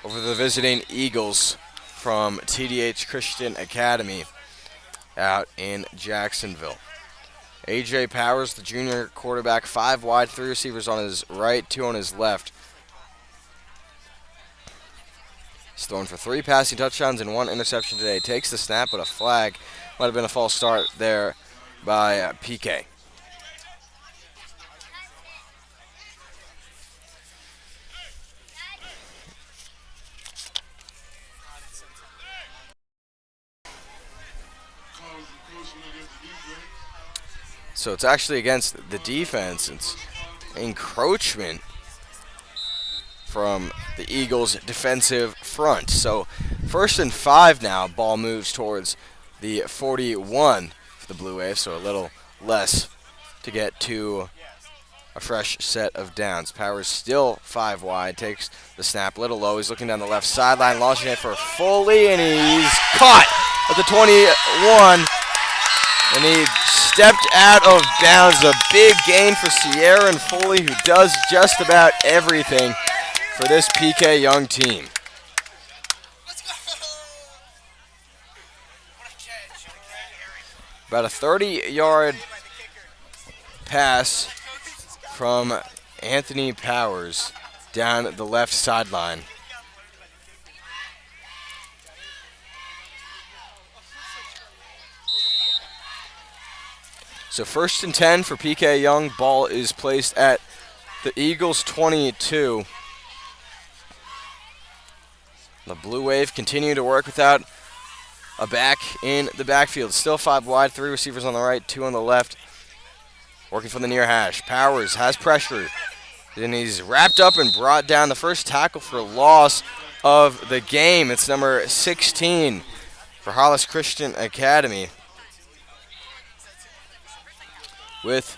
over the visiting Eagles from TDH Christian Academy out in Jacksonville. A.J. Powers, the junior quarterback, 5 wide, 3 receivers on his right, 2 on his left. He's thrown for 3 passing touchdowns and 1 interception today. Takes the snap, but a flag. Might have been a false start there by PK. So it's actually against the defense. It's encroachment from the Eagles' defensive front. So 1st and 5 now. Ball moves towards the 41 for the Blue Wave, so a little less to get to a fresh set of downs. Powers still 5 wide, takes the snap a little low. He's looking down the left sideline, launching it for Foley, and he's caught at the 21. And he stepped out of bounds. A big gain for Sierra and Foley, who does just about everything for this PK Yonge team. About a 30-yard pass from Anthony Powers down the left sideline. So 1st and 10 for PK Yonge. Ball is placed at the Eagles' 22. The Blue Wave continue to work without a back in the backfield. Still 5 wide, 3 receivers on the right, 2 on the left. Working from the near hash. Powers has pressure. Then he's wrapped up and brought down. The first tackle for loss of the game. It's number 16 for Hollis Christian Academy. With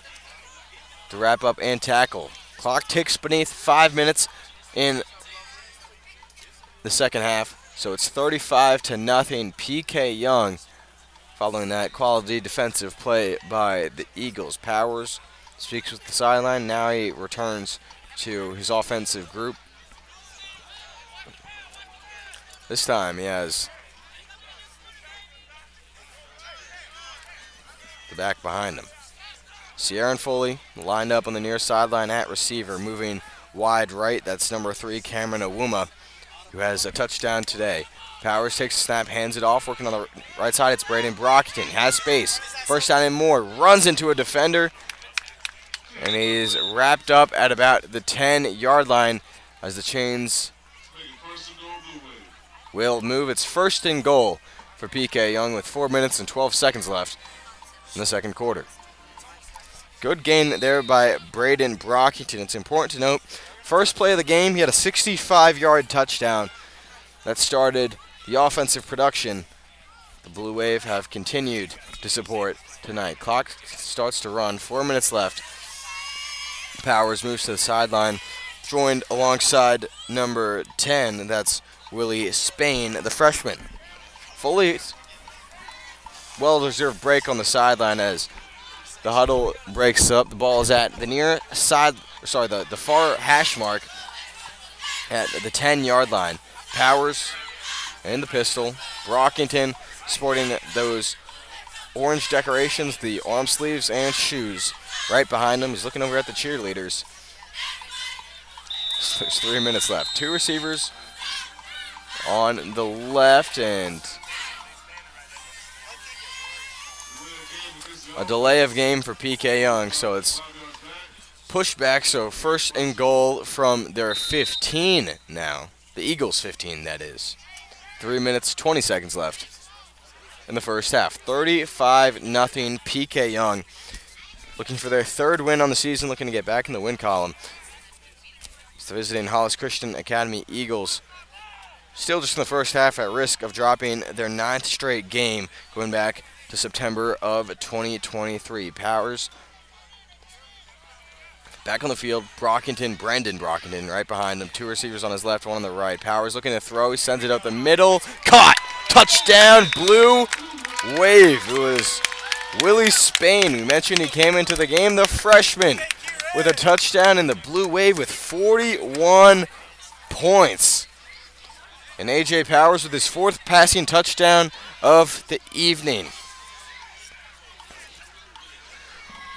the wrap up and tackle. Clock ticks beneath 5 minutes in the second half. So it's 35-0 PK Yonge following that quality defensive play by the Eagles. Powers speaks with the sideline. Now he returns to his offensive group. This time he has the back behind him. Sierra and Foley lined up on the near sideline at receiver, moving wide right. That's number 3, Cameron Awuma, who has a touchdown today. Powers takes a snap, hands it off, working on the right side. It's Braden Brockton. Has space. First down and more. Runs into a defender. And he's wrapped up at about the 10-yard line as the chains will move. It's first and goal for PK Yonge with 4 minutes and 12 seconds left in the second quarter. Good gain there by Braden Brockington. It's important to note, first play of the game, he had a 65-yard touchdown that started the offensive production the Blue Wave have continued to support tonight. Clock starts to run, 4 minutes left. Powers moves to the sideline, joined alongside number 10, that's Willie Spain, the freshman. Fully well-deserved break on the sideline as the huddle breaks up. The ball is at the the far hash mark at the 10-yard line. Powers in the pistol. Brockington sporting those orange decorations, the arm sleeves and shoes. Right behind him, he's looking over at the cheerleaders. There's 3 minutes left. Two receivers on the left and a delay of game for PK Yonge, so it's pushed back. So first and goal from their 15 now. The Eagles 15, that is. 3 minutes, 20 seconds left in the first half. 35-0 PK Yonge. Looking for their third win on the season, looking to get back in the win column. It's the visiting Hollis Christian Academy Eagles. Still just in the first half at risk of dropping their 9th straight game going back to September of 2023. Powers back on the field. Brendan Brockington right behind them. Two receivers on his left, one on the right. Powers looking to throw. He sends it up the middle. Caught! Touchdown, Blue Wave. It was Willie Spain. We mentioned he came into the game, the freshman, with a touchdown in the Blue Wave with 41 points. And A.J. Powers with his 4th passing touchdown of the evening.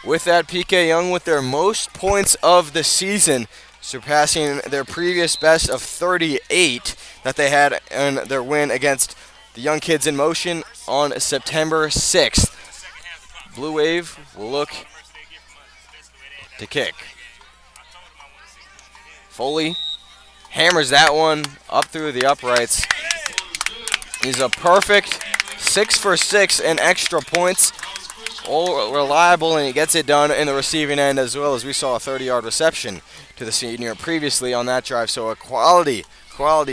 With that, PK Yonge with their most points of the season, surpassing their previous best of 38 that they had in their win against the Young Kids in Motion on September 6th. Blue Wave will look to kick. Foley hammers that one up through the uprights. He's a perfect 6 for 6 in extra points. All reliable, and he gets it done in the receiving end, as well as we saw a 30-yard reception to the senior previously on that drive. So a quality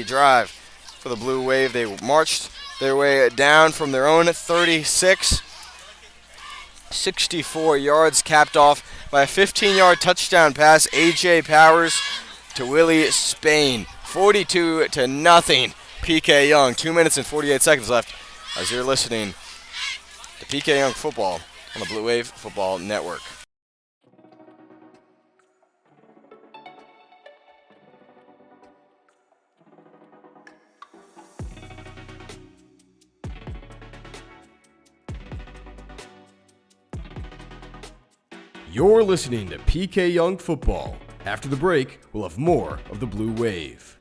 drive for the Blue Wave. They marched their way down from their own 36. 64 yards, capped off by a 15-yard touchdown pass. A.J. Powers to Willie Spain. 42-0. PK Yonge. 2 minutes and 48 seconds left as you're listening to PK Yonge football on the Blue Wave Football Network. You're listening to PK Yonge football. After the break, we'll have more of the Blue Wave.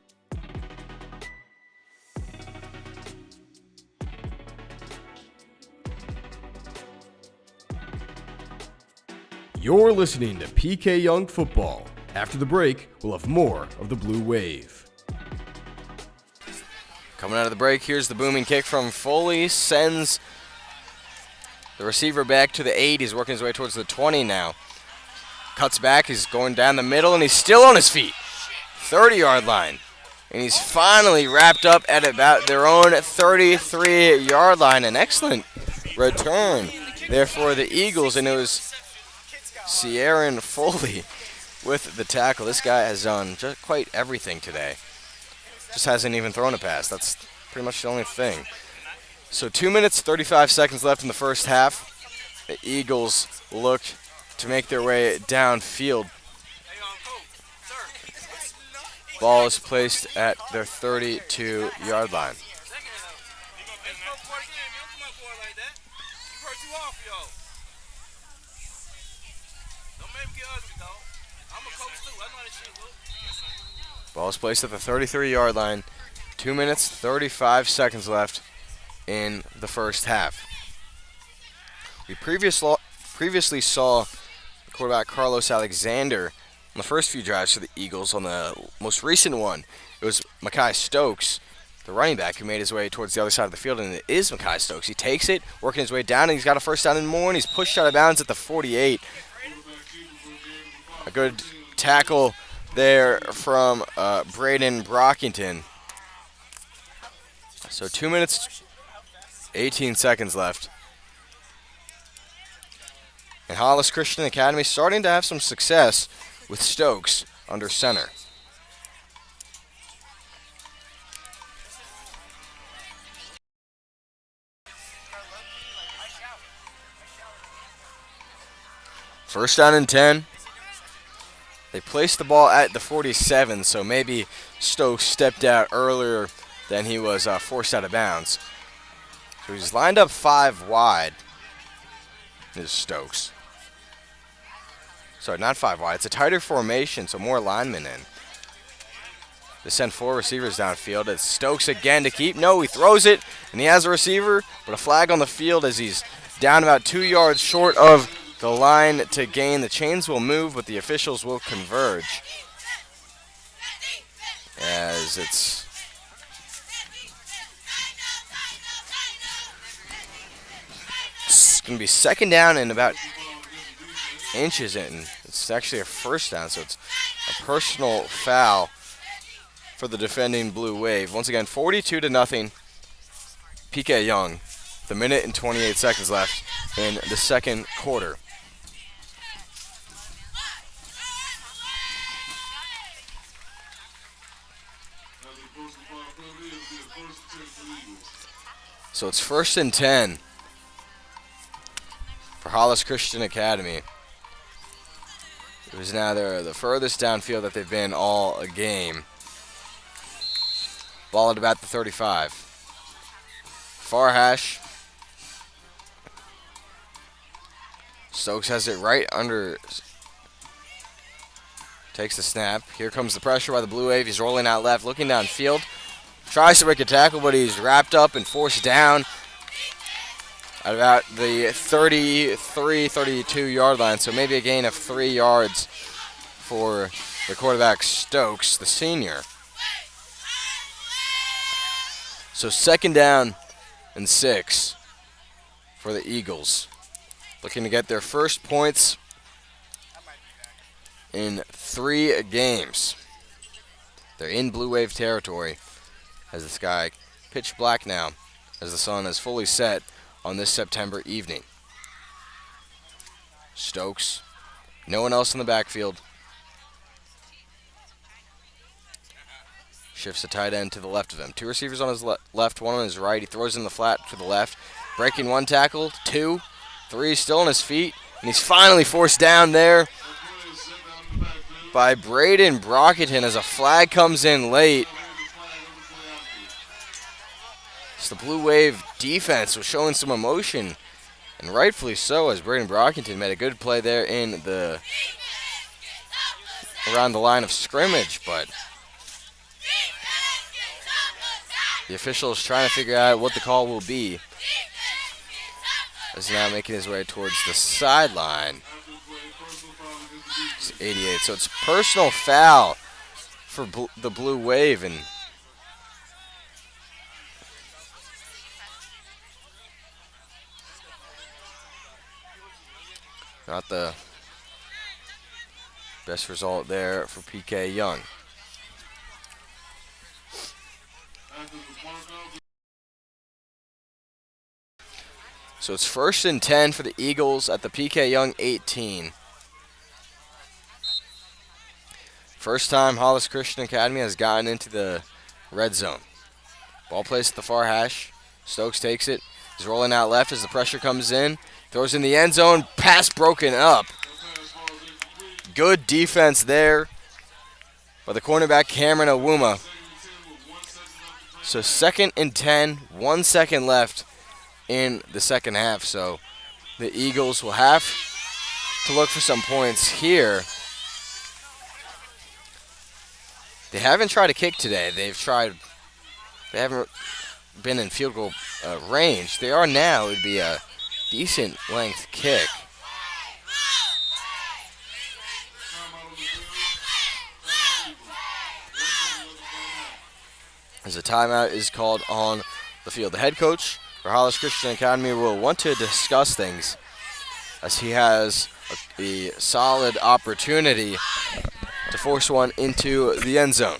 You're listening to PK Yonge football. After the break, we'll have more of the Blue Wave. Coming out of the break, here's the booming kick from Foley. Sends the receiver back to the 8. He's working his way towards the 20 now. Cuts back, he's going down the middle, and he's still on his feet. 30-yard line. And he's finally wrapped up at about their own 33-yard line. An excellent return there for the Eagles, and it was Sierran Foley with the tackle. This guy has done just quite everything today. Just hasn't even thrown a pass. That's pretty much the only thing. So 2 minutes, 35 seconds left in the first half. The Eagles look to make their way downfield. Ball is placed at their 32-yard line. Ball is placed at the 33-yard line. 2 minutes, 35 seconds left in the first half. We previously saw quarterback Carlos Alexander on the first few drives for the Eagles. On the most recent one, it was Mekhi Stokes, the running back, who made his way towards the other side of the field, and it is Mekhi Stokes. He takes it, working his way down, and he's got a first down and more, and he's pushed out of bounds at the 48. A good tackle there from Braden Brockington. So 2 minutes, 18 seconds left. And Hollis Christian Academy starting to have some success with Stokes under center. First down and 10. They placed the ball at the 47, so maybe Stokes stepped out earlier than he was forced out of bounds. So he's lined up 5 wide. This is Stokes. Sorry, not 5 wide. It's a tighter formation, so more linemen in. They send 4 receivers downfield. It's Stokes again to keep. No, he throws it, and he has a receiver, but a flag on the field as he's down about 2 yards short of the line to gain. The chains will move, but the officials will converge. As it's going to be second down and about inches in. It's actually a first down, so it's a personal foul for the defending Blue Wave. Once again, 42-0. PK Yonge. The minute and 28 seconds left in the second quarter. So it's first and 10 for Hollis Christian Academy. It was now the furthest downfield that they've been all a game. Ball at about the 35. Far hash. Stokes has it right under. Takes the snap. Here comes the pressure by the Blue Wave. He's rolling out left, looking downfield. Tries to break a tackle, but he's wrapped up and forced down at about the 33, 32-yard line. So maybe a gain of 3 yards for the quarterback Stokes, the senior. So second down and 6 for the Eagles. Looking to get their first points in 3 games. They're in Blue Wave territory as the sky pitch black now as the sun is fully set on this September evening. Stokes, no one else in the backfield. Shifts the tight end to the left of him. 2 receivers on his left, 1 on his right. He throws in the flat to the left. Breaking 1 tackle, 2, 3, still on his feet. And he's finally forced down there by Braden Brockington as a flag comes in late. So the Blue Wave defense was showing some emotion, and rightfully so, as Braden Brockington made a good play there in around the line of scrimmage, but the official is trying to figure out what the call will be. Is now making his way towards the sideline. It's 88, so it's personal foul for the Blue Wave, and not the best result there for PK Yonge. So it's first and 10 for the Eagles at the PK Yonge 18. First time Hollis Christian Academy has gotten into the red zone. Ball placed at the far hash. Stokes takes it. He's rolling out left as the pressure comes in. Throws in the end zone. Pass broken up. Good defense there by the cornerback Cameron Awuma. So second and 10, 1 second left in the second half. So the Eagles will have to look for some points here. They haven't tried a kick today. They've tried they haven't been in field goal range. They are now. It would be a decent length kick. As a timeout is called on the field. The head coach for Hollis Christian Academy will want to discuss things as he has a solid opportunity to force one into the end zone.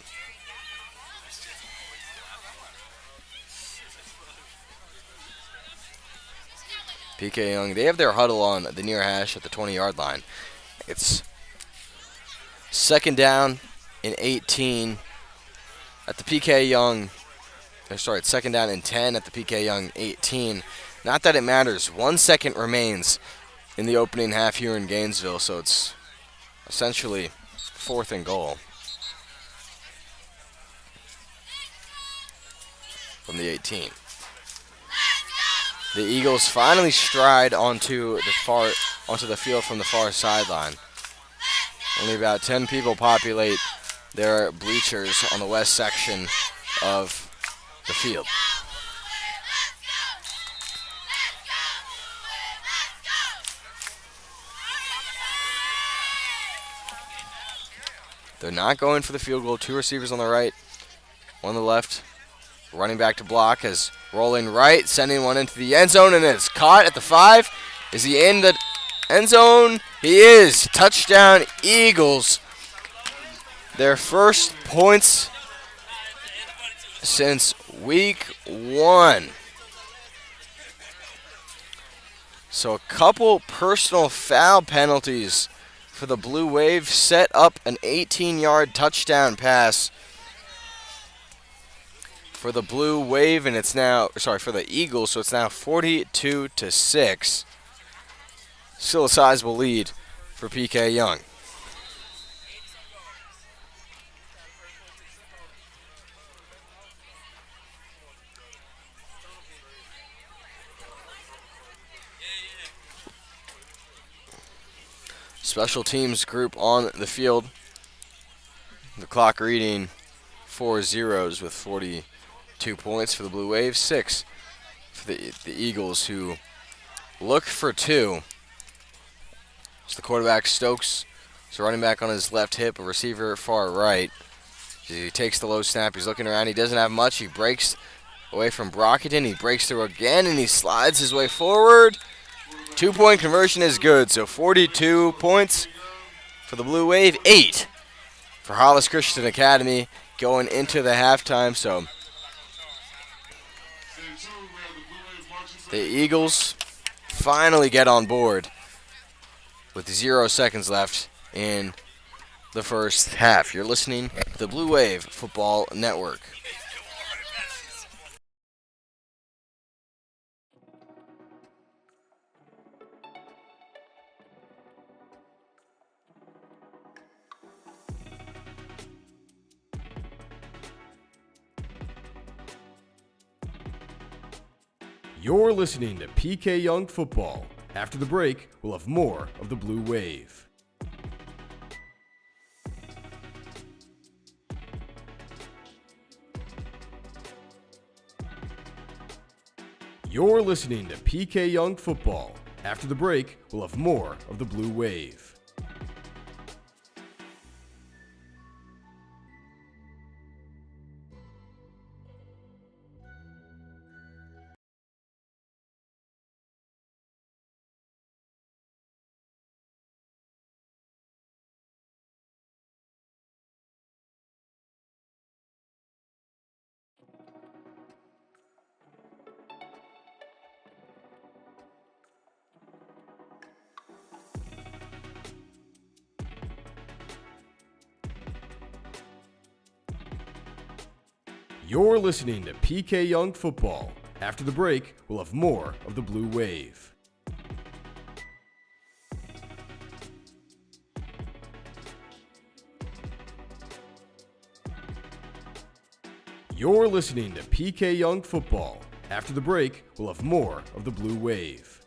PK Yonge, they have their huddle on the near hash at the 20-yard line. It's second down and 18 at the PK Yonge. Sorry, it's second down and 10 at the PK Yonge 18. Not that it matters. 1 second remains in the opening half here in Gainesville, so it's essentially 4th and goal from the 18. The Eagles finally stride onto the field from the far sideline. Only about 10 people populate their bleachers on the west section of the field. They're not going for the field goal. 2 receivers on the right, 1 on the left. Running back to block as rolling right, sending one into the end zone, and it's caught at the 5. Is he in the end zone? He is. Touchdown, Eagles. Their first points since week 1. So a couple personal foul penalties for the Blue Wave set up an 18-yard touchdown pass for the Blue Wave, and it's now, for the Eagles, so it's now 42-6. Still a sizable lead for PK Yonge. Special teams group on the field. The clock reading 4 zeros with 42 points for the Blue Wave, 6 for the Eagles, who look for 2. It's the quarterback, Stokes. He's running back on his left hip, a receiver far right. He takes the low snap. He's looking around. He doesn't have much. He breaks away from Brockington. He breaks through again, and he slides his way forward. 2-point conversion is good, so 42 points for the Blue Wave, 8 for Hollis Christian Academy going into the halftime. So the Eagles finally get on board with 0 seconds left in the first half. You're listening to the Blue Wave Football Network. You're listening to PK Yonge Football. After the break, we'll have more of the Blue Wave. You're listening to PK Yonge Football. After the break, we'll have more of the Blue Wave. You're listening to PK Yonge Football. After the break, we'll have more of the Blue Wave. You're listening to PK Yonge Football. After the break, we'll have more of the Blue Wave.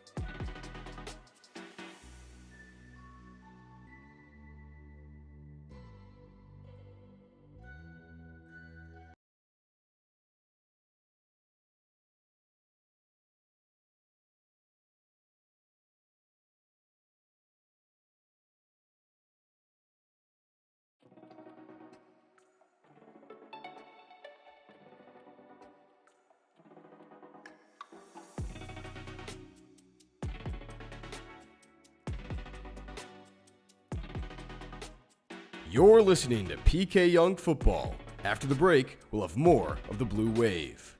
You're listening to PK Yonge Football. After the break, we'll have more of the Blue Wave.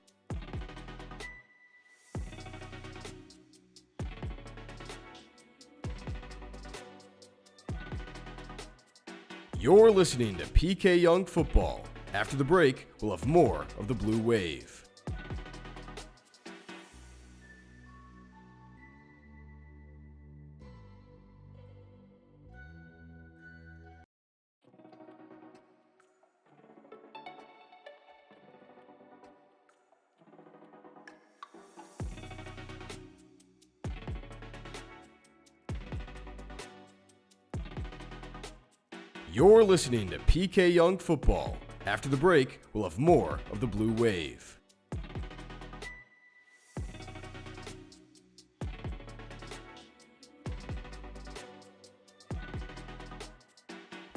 You're listening to PK Yonge Football. After the break, we'll have more of the Blue Wave. You're listening to PK Yonge Football. After the break, we'll have more of the Blue Wave.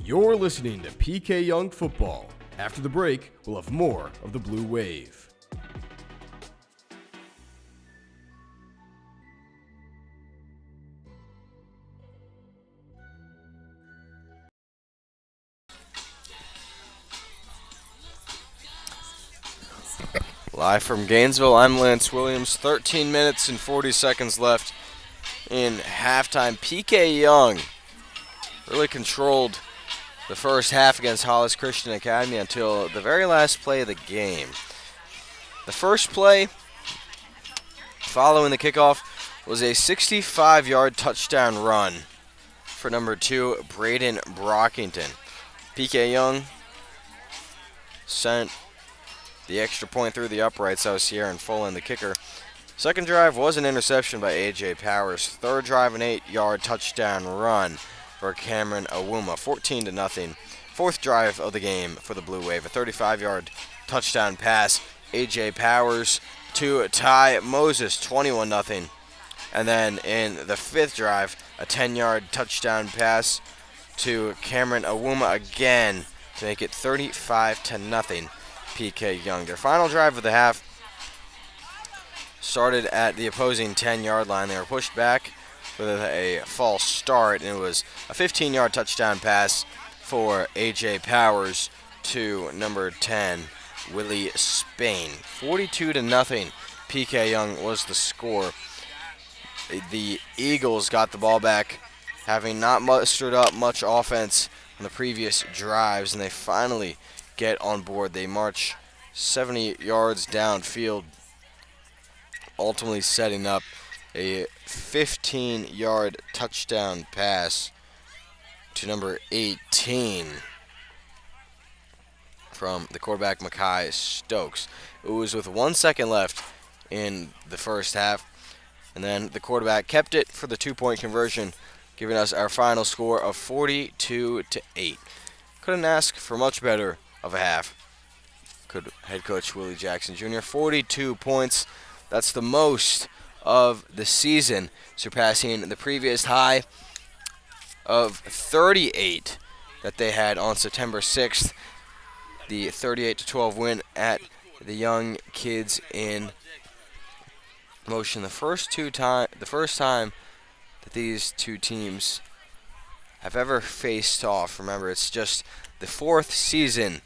You're listening to PK Yonge Football. After the break, we'll have more of the Blue Wave. Live from Gainesville, I'm Lance Williams. 13 minutes and 40 seconds left in halftime. PK Yonge really controlled the first half against Hollis Christian Academy until the very last play of the game. The first play following the kickoff was a 65-yard touchdown run for number 2, Braden Brockington. PK Yonge sent the extra point through the uprights. That was Sierra Fullen, the kicker. Second drive was an interception by A.J. Powers. Third drive, an 8-yard touchdown run for Cameron Awuma, 14-0. Fourth drive of the game for the Blue Wave, a 35-yard touchdown pass. A.J. Powers to Ty Moses, 21-0. And then in the fifth drive, a 10-yard touchdown pass to Cameron Awuma again to make it 35-0. PK Yonge. Their final drive of the half started at the opposing 10-yard line. They were pushed back with a false start, and it was a 15-yard touchdown pass for A.J. Powers to number 10, Willie Spain. 42-0. PK Yonge was the score. The Eagles got the ball back, having not mustered up much offense on the previous drives, and they finally get on board. They march 70 yards downfield, ultimately setting up a 15-yard touchdown pass to number 18 from the quarterback Makai Stokes. It was with 1 second left in the first half, and then the quarterback kept it for the two-point conversion, giving us our final score of 42-8. Couldn't ask for much better of a half. Could head coach Willie Jackson Jr. 42 points. That's the most of the season, surpassing the previous high of 38 that they had on September 6th. The 38-12 win at the Young Kids in Motion. The first time that these two teams have ever faced off. Remember, it's just the fourth season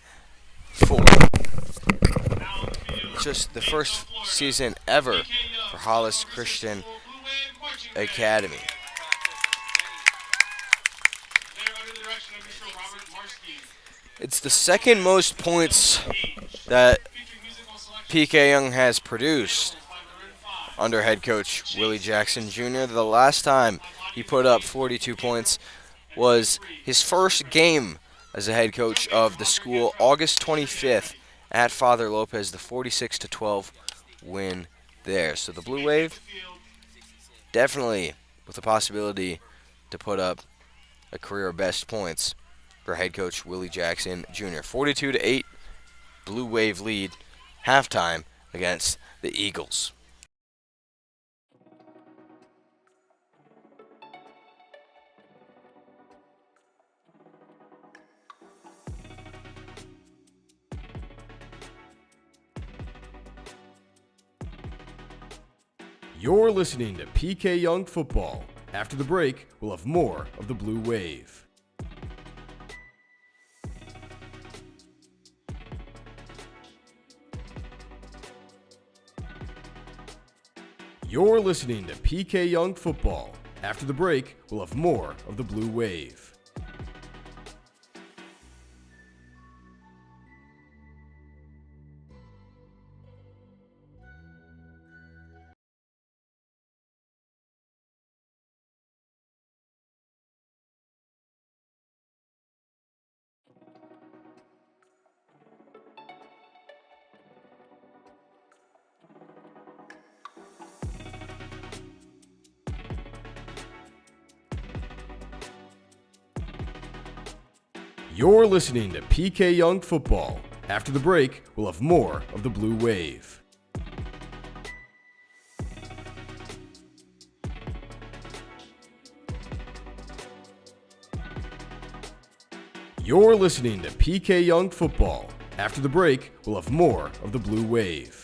just the first season ever for Hollis Christian Academy. It's the second most points that PK Yonge has produced under head coach Willie Jackson Jr. The last time he put up 42 points was his first game as a head coach of the school, August 25th at Father Lopez, the 46-12 win there. So the Blue Wave definitely with the possibility to put up a career best points for head coach Willie Jackson Jr. 42-8, Blue Wave lead, halftime against the Eagles. You're listening to PK Yonge Football. After the break, we'll have more of the Blue Wave. You're listening to PK Yonge Football. After the break, we'll have more of the Blue Wave. You're listening to PK Yonge Football. After the break, we'll have more of the Blue Wave. You're listening to PK Yonge Football. After the break, we'll have more of the Blue Wave.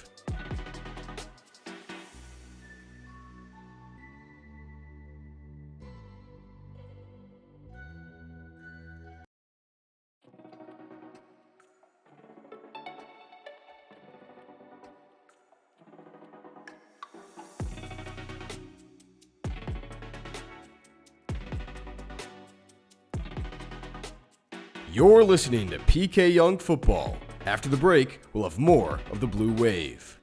You're listening to PK Yonge Football. After the break, we'll have more of the Blue Wave.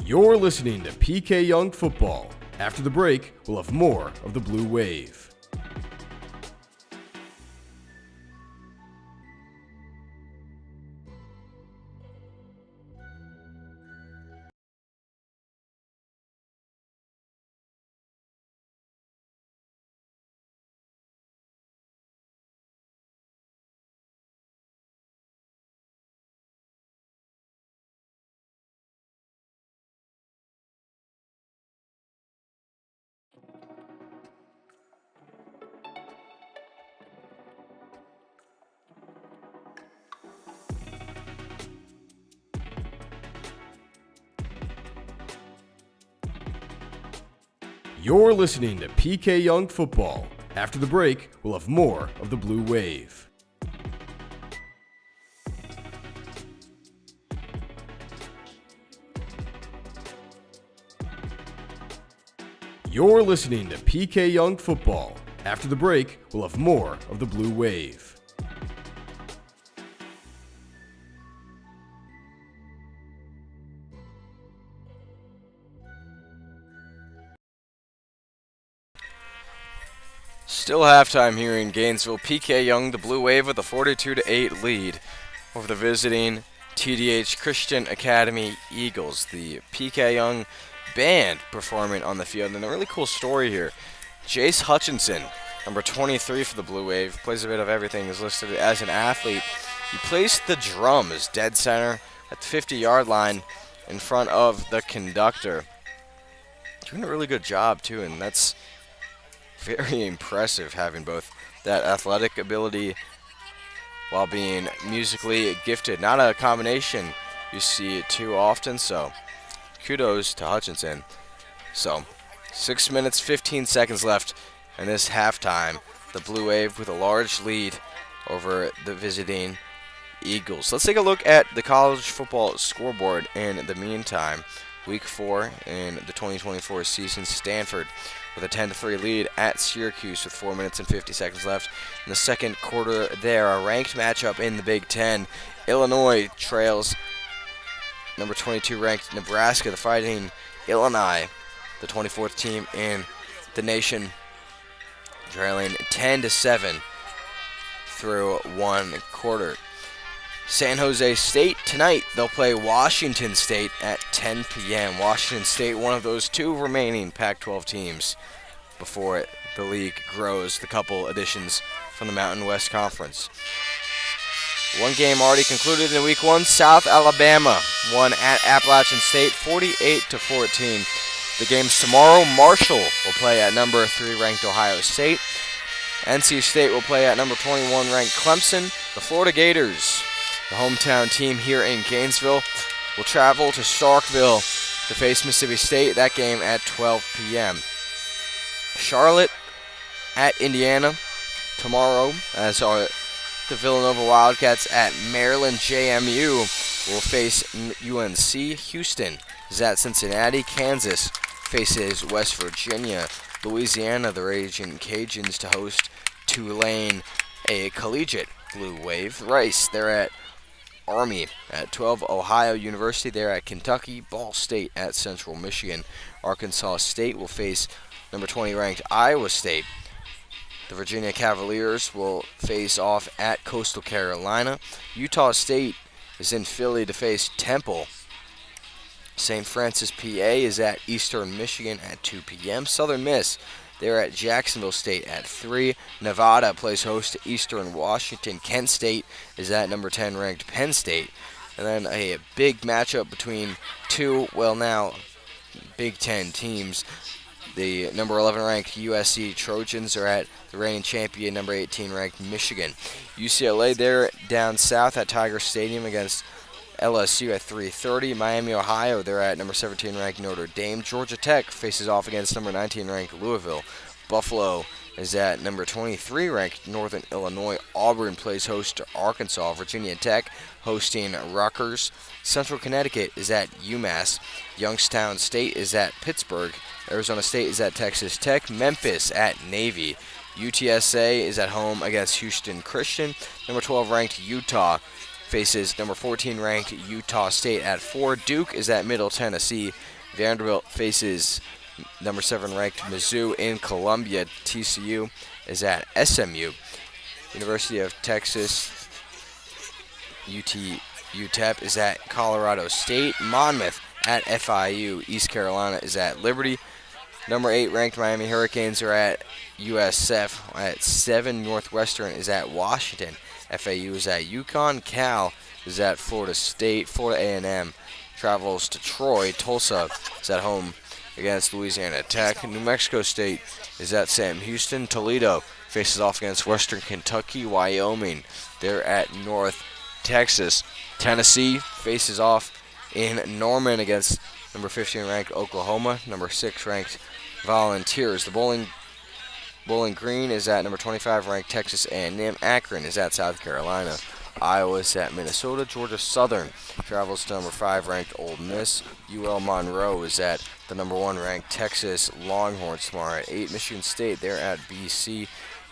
You're listening to PK Yonge Football. After the break, we'll have more of the Blue Wave. You're listening to PK Yonge Football. After the break, we'll have more of the Blue Wave. You're listening to PK Yonge Football. After the break, we'll have more of the Blue Wave. Still halftime here in Gainesville. PK Yonge, the Blue Wave, with a 42-8 lead over the visiting TDH Christian Academy Eagles. The PK Yonge band performing on the field. And a really cool story here. Jace Hutchinson, number 23 for the Blue Wave, plays a bit of everything, is listed as an athlete. He plays the drums dead center at the 50-yard line in front of the conductor. Doing a really good job, too, and that's very impressive, having both that athletic ability while being musically gifted. Not a combination you see it too often, so kudos to Hutchinson. So 6 minutes, 15 seconds left in this halftime. The Blue Wave with a large lead over the visiting Eagles. Let's take a look at the college football scoreboard in the meantime. Week 4 in the 2024 season, Stanford with a 10-3 lead at Syracuse with 4 minutes and 50 seconds left in the second quarter there. A ranked matchup in the Big Ten. Illinois trails number 22 ranked Nebraska, the Fighting Illini, the 24th team in the nation, trailing 10-7 through one quarter. San Jose State tonight, they'll play Washington State at 10 p.m. Washington State, one of those two remaining Pac-12 teams before the league grows the couple additions from the Mountain West Conference. One game already concluded in Week 1. South Alabama won at Appalachian State 48-14. The games tomorrow, Marshall will play at number 3 ranked Ohio State. NC State will play at number 21 ranked Clemson. The Florida Gators, the hometown team here in Gainesville, will travel to Starkville to face Mississippi State. That game at 12 p.m. Charlotte at Indiana. tomorrow, as the Villanova Wildcats at Maryland JMU will face UNC. Houston is at Cincinnati. Kansas faces West Virginia. Louisiana, the Raging Cajuns, to host Tulane, a collegiate Blue Wave. Rice, they're at Army. At 12, Ohio University, they're at Kentucky. Ball State at Central Michigan. Arkansas State will face number 20 ranked Iowa State. The Virginia Cavaliers will face off at Coastal Carolina. Utah State is in Philly to face Temple. St. Francis, PA is at Eastern Michigan at 2 p.m. Southern Miss, they're at Jacksonville State at 3. Nevada plays host to Eastern Washington. Kent State is at number 10 ranked Penn State. And then a big matchup between two, now Big Ten teams. The number 11 ranked USC Trojans are at the reigning champion, number 18 ranked Michigan. UCLA, they're down south at Tiger Stadium against LSU at 3:30. Miami, Ohio, they're at number 17 ranked Notre Dame. Georgia Tech faces off against number 19 ranked Louisville. Buffalo is at number 23 ranked Northern Illinois. Auburn plays host to Arkansas. Virginia Tech hosting Rutgers. Central Connecticut is at UMass. Youngstown State is at Pittsburgh. Arizona State is at Texas Tech. Memphis at Navy. UTSA is at home against Houston Christian. Number 12 ranked Utah faces number 14 ranked Utah State at 4. Duke is at Middle Tennessee. Vanderbilt faces number 7 ranked Mizzou in Columbia. TCU is at SMU. University of Texas UTEP is at Colorado State. Monmouth at FIU. East Carolina is at Liberty. Number 8 ranked Miami Hurricanes are at USF at 7. Northwestern is at Washington. FAU is at UConn. Cal is at Florida State. Florida A&M travels to Troy. Tulsa is at home against Louisiana Tech. New Mexico State is at Sam Houston. Toledo faces off against Western Kentucky. Wyoming, they're at North Texas. Tennessee faces off in Norman against number 15 ranked Oklahoma. Number 6 ranked Volunteers. The Bowling Green is at number 25 ranked Texas A&M. Akron is at South Carolina. Iowa is at Minnesota. Georgia Southern travels to number 5 ranked Ole Miss. UL Monroe is at the number 1 ranked Texas Longhorns tomorrow at 8. Michigan State, they're at BC.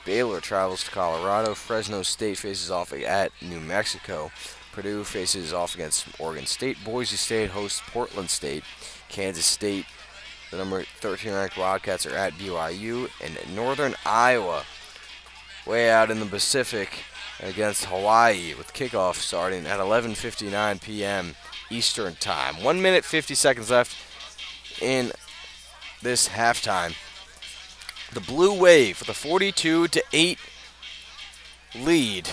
Baylor travels to Colorado. Fresno State faces off at New Mexico. Purdue faces off against Oregon State. Boise State hosts Portland State. Kansas State, the number 13 ranked Wildcats, are at BYU. And Northern Iowa, way out in the Pacific, against Hawaii, with kickoff starting at 11:59 p.m. Eastern Time. 1 minute 50 seconds left in this halftime. The Blue Wave with a 42-8 lead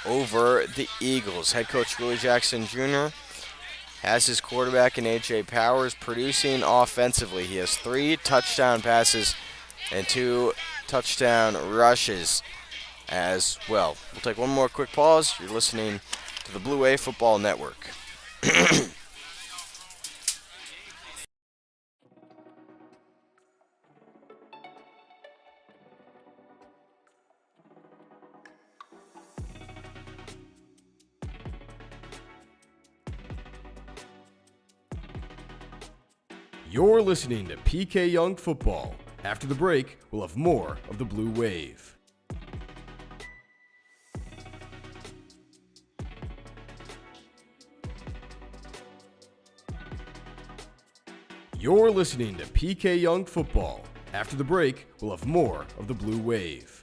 over the Eagles. Head coach Willie Jackson Jr. has his quarterback in A.J. Powers producing offensively. He has 3 touchdown passes and 2 touchdown rushes as well. We'll take one more quick pause. You're listening to the Blue Wave Football Network. You're listening to PK Yonge Football. After the break, we'll have more of the Blue Wave. You're listening to PK Yonge Football. After the break, we'll have more of the Blue Wave.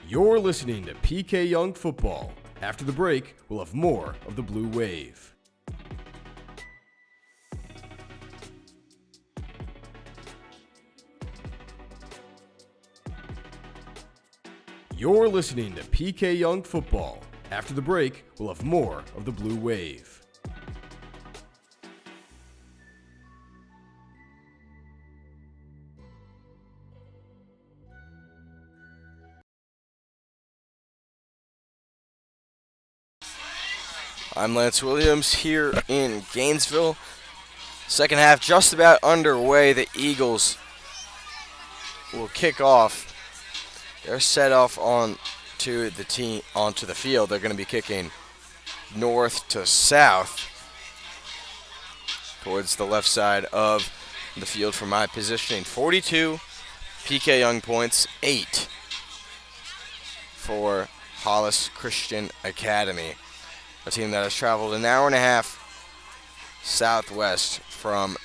You're listening to PK Yonge Football. After the break, we'll have more of the Blue Wave. You're listening to PK Yonge Football. After the break, we'll have more of the Blue Wave. I'm Lance Williams here in Gainesville. Second half just about underway. The Eagles will kick off. They're set off onto the field. They're going to be kicking north to south towards the left side of the field from my positioning. 42 PK Yonge points, 8 for Hollis Christian Academy, a team that has traveled an hour and a half southwest from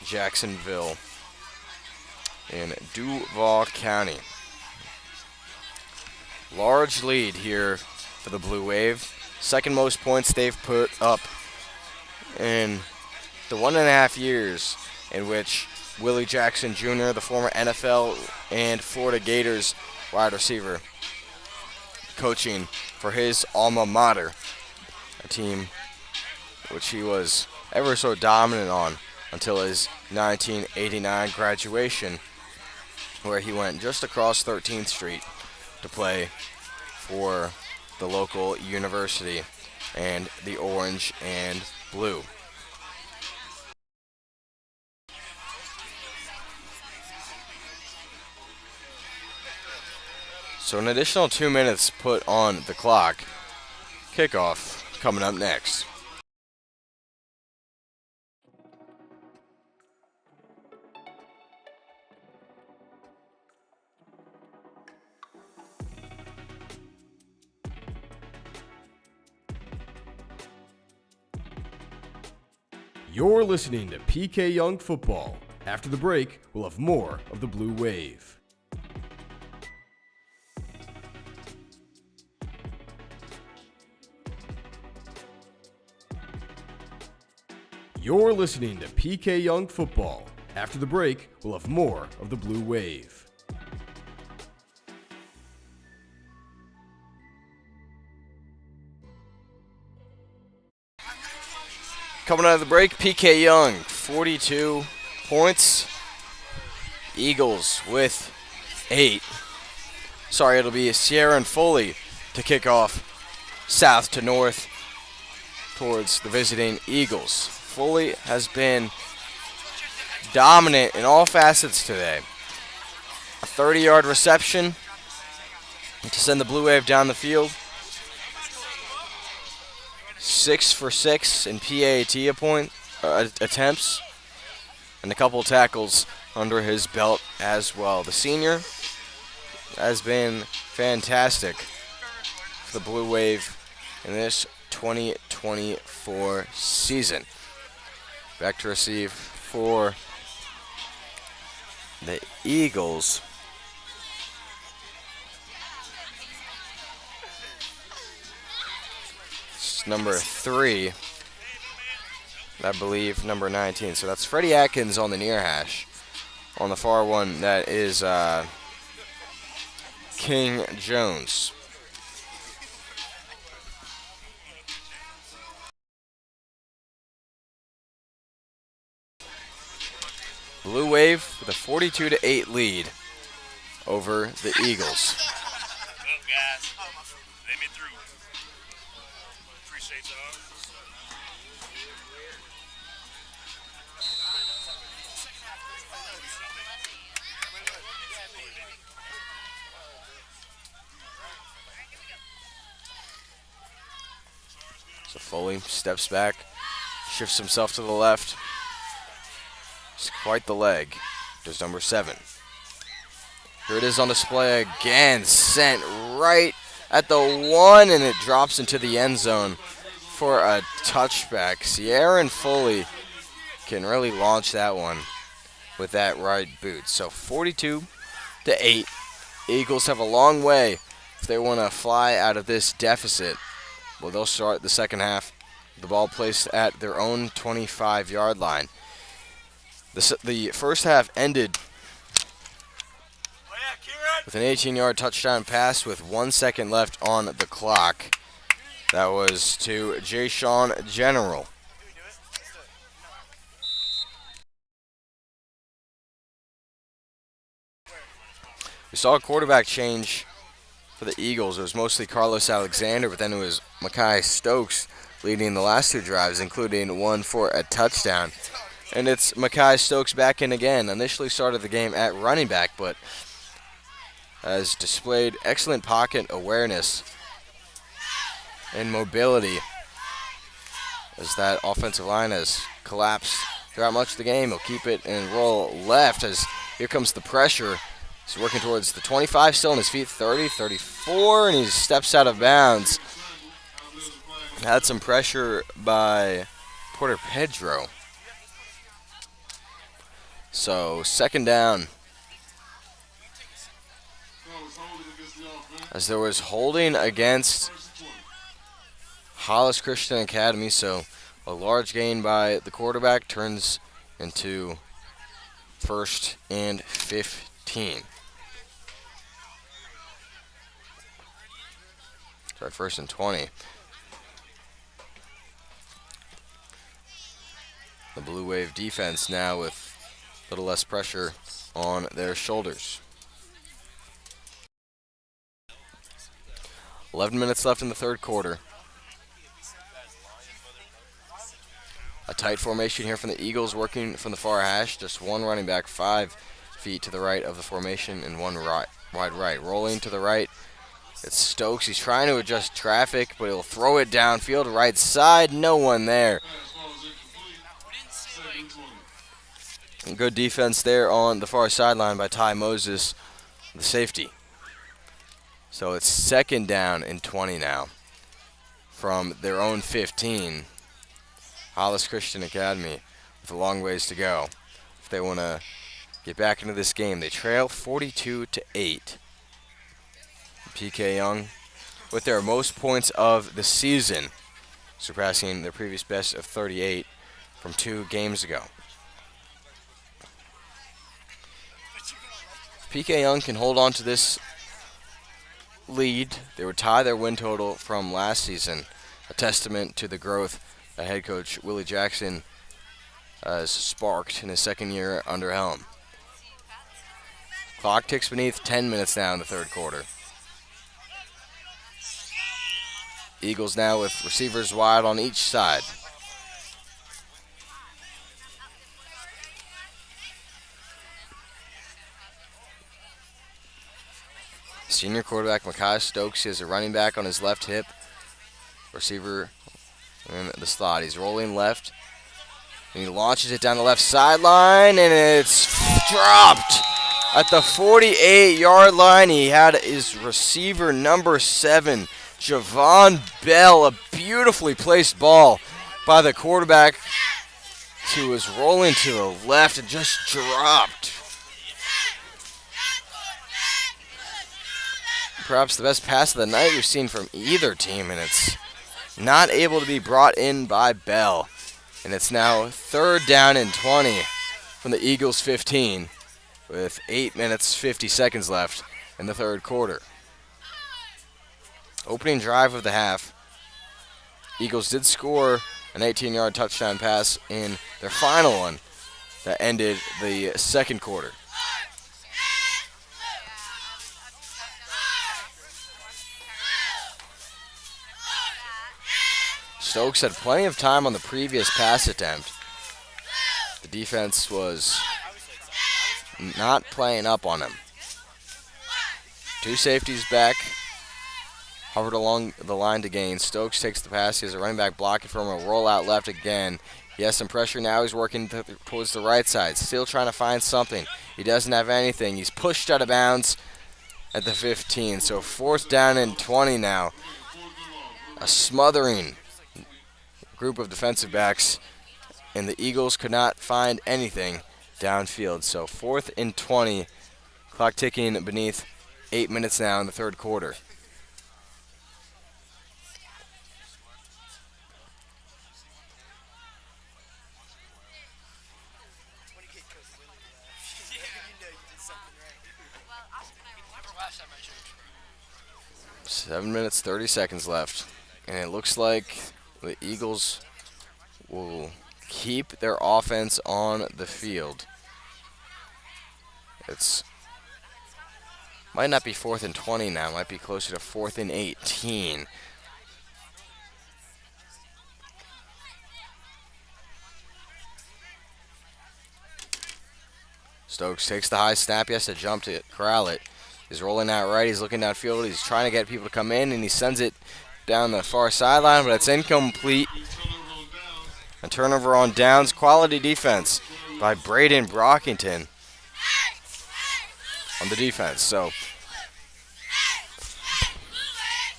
Jacksonville in Duval County. Large lead here for the Blue Wave. Second most points they've put up in the 1.5 years in which Willie Jackson Jr., the former NFL and Florida Gators wide receiver, coaching for his alma mater, a team which he was ever so dominant on until his 1989 graduation, where he went just across 13th Street to play for the local university and the Orange and Blue. So an additional 2 minutes put on the clock. Kickoff coming up next. You're listening to PK Yonge Football. After the break, we'll have more of the Blue Wave. You're listening to PK Yonge Football. After the break, we'll have more of the Blue Wave. Coming out of the break, PK Yonge, 42 points. Eagles with 8. It'll be Sierra and Foley to kick off south to north towards the visiting Eagles. Foley has been dominant in all facets today. A 30-yard reception to send the Blue Wave down the field. 6 for 6 in PAT attempts, and a couple tackles under his belt as well. The senior has been fantastic for the Blue Wave in this 2024 season. Back to receive for the Eagles. It's number 3, I believe number 19. So that's Freddie Atkins on the near hash. On the far one, that is King Jones. Blue Wave with a 42-8 lead over the Eagles. Well, guys, let me through. Appreciate y'all. So Foley steps back, shifts himself to the left. It's quite the leg. There's number 7. Here it is on display again, sent right at the 1, and it drops into the end zone for a touchback. Sierra and Foley can really launch that one with that right boot. So 42-8. Eagles have a long way if they want to fly out of this deficit. Well, they'll start the second half. The ball placed at their own 25-yard line. The first half ended with an 18-yard touchdown pass with 1 second left on the clock. That was to Jay Sean General. We saw a quarterback change for the Eagles. It was mostly Carlos Alexander, but then it was Mekhi Stokes leading the last two drives, including one for a touchdown. And it's Mekhi Stokes back in again. Initially started the game at running back, but has displayed excellent pocket awareness and mobility as that offensive line has collapsed throughout much of the game. He'll keep it and roll left as here comes the pressure. He's working towards the 25, still on his feet, 30, 34, and he steps out of bounds. Had some pressure by Porter Pedro. So second down. As there was holding against Hollis Christian Academy, so a large gain by the quarterback turns into 1st and 15. Sorry, 1st and 20. The Blue Wave defense now with a little less pressure on their shoulders. 11 minutes left in the third quarter. A tight formation here from the Eagles, working from the far hash. Just one running back, 5 feet to the right of the formation and one wide right. Rolling to the right, it's Stokes. He's trying to adjust traffic, but he'll throw it downfield, right side. No one there. Good defense there on the far sideline by Ty Moses, the safety. So it's 2nd down and 20 now from their own 15. Hollis Christian Academy with a long ways to go if they want to get back into this game. They trail 42-8. PK Yonge with their most points of the season, surpassing their previous best of 38 from 2 games ago. If PK Yonge can hold on to this lead, they would tie their win total from last season, a testament to the growth that head coach Willie Jackson has sparked in his 2nd year under helm. Clock ticks beneath 10 minutes now in the third quarter. Eagles now with receivers wide on each side. Senior quarterback Mekhi Stokes has a running back on his left hip. Receiver in the slot. He's rolling left. And he launches it down the left sideline, and it's dropped at the 48-yard line. He had his receiver number 7, Javon Bell, a beautifully placed ball by the quarterback who was rolling to the left and just dropped. Perhaps the best pass of the night we've seen from either team, and it's not able to be brought in by Bell. And it's now 3rd down and 20 from the Eagles' 15 with 8 minutes, 50 seconds left in the third quarter. Opening drive of the half. Eagles did score an 18-yard touchdown pass in their final one that ended the second quarter. Stokes had plenty of time on the previous pass attempt. The defense was not playing up on him. 2 safeties back. Hovered along the line to gain. Stokes takes the pass. He has a running back blocking from a rollout left again. He has some pressure now. He's working towards the right side. Still trying to find something. He doesn't have anything. He's pushed out of bounds at the 15. So 4th down and 20 now. A smothering group of defensive backs, and the Eagles could not find anything downfield. So 4th and 20, clock ticking beneath 8 minutes now in the third quarter. When you get Coach Willie, you know you did something right. 7 minutes, 30 seconds left. And it looks like the Eagles will keep their offense on the field. It's might not be 4th and 20 now. It might be closer to 4th and 18. Stokes takes the high snap. He has to jump to corral it. He's rolling out right. He's looking downfield. He's trying to get people to come in, and he sends it down the far sideline, but it's incomplete. A turnover on downs. Quality defense by Braden Brockington on the defense. So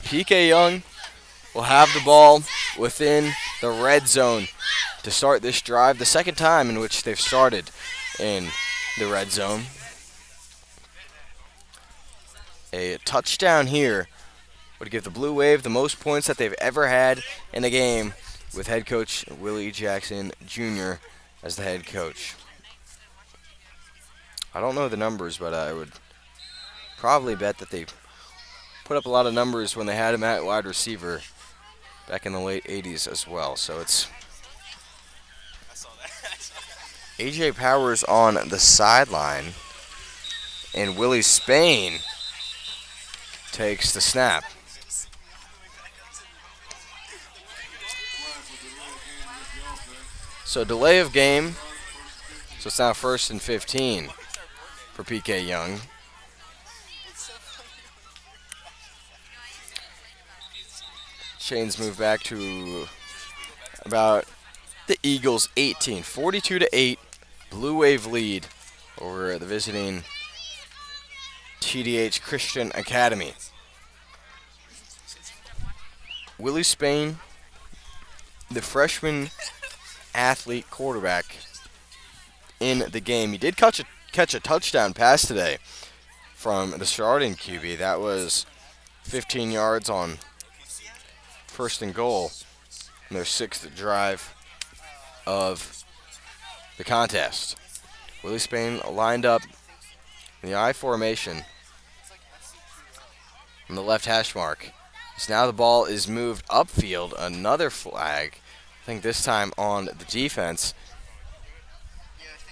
PK Yonge will have the ball within the red zone to start this drive, the second time in which they've started in the red zone. A touchdown here would give the Blue Wave the most points that they've ever had in a game, with head coach Willie Jackson Jr. as the head coach. I don't know the numbers, but I would probably bet that they put up a lot of numbers when they had him at wide receiver back in the late 80s as well. So it's AJ Powers on the sideline, and Willie Spain takes the snap. So delay of game. So it's now 1st and 15 for PK Yonge. Chains move back to about the Eagles 18, 42-8. Blue Wave lead over the visiting TDH Christian Academy. Willie Spain, the freshman athlete quarterback in the game. He did catch a touchdown pass today from the starting QB. That was 15 yards on 1st and goal in their 6th drive of the contest. Willie Spain lined up in the I formation on the left hash mark. So now the ball is moved upfield. Another flag, I think this time on the defense,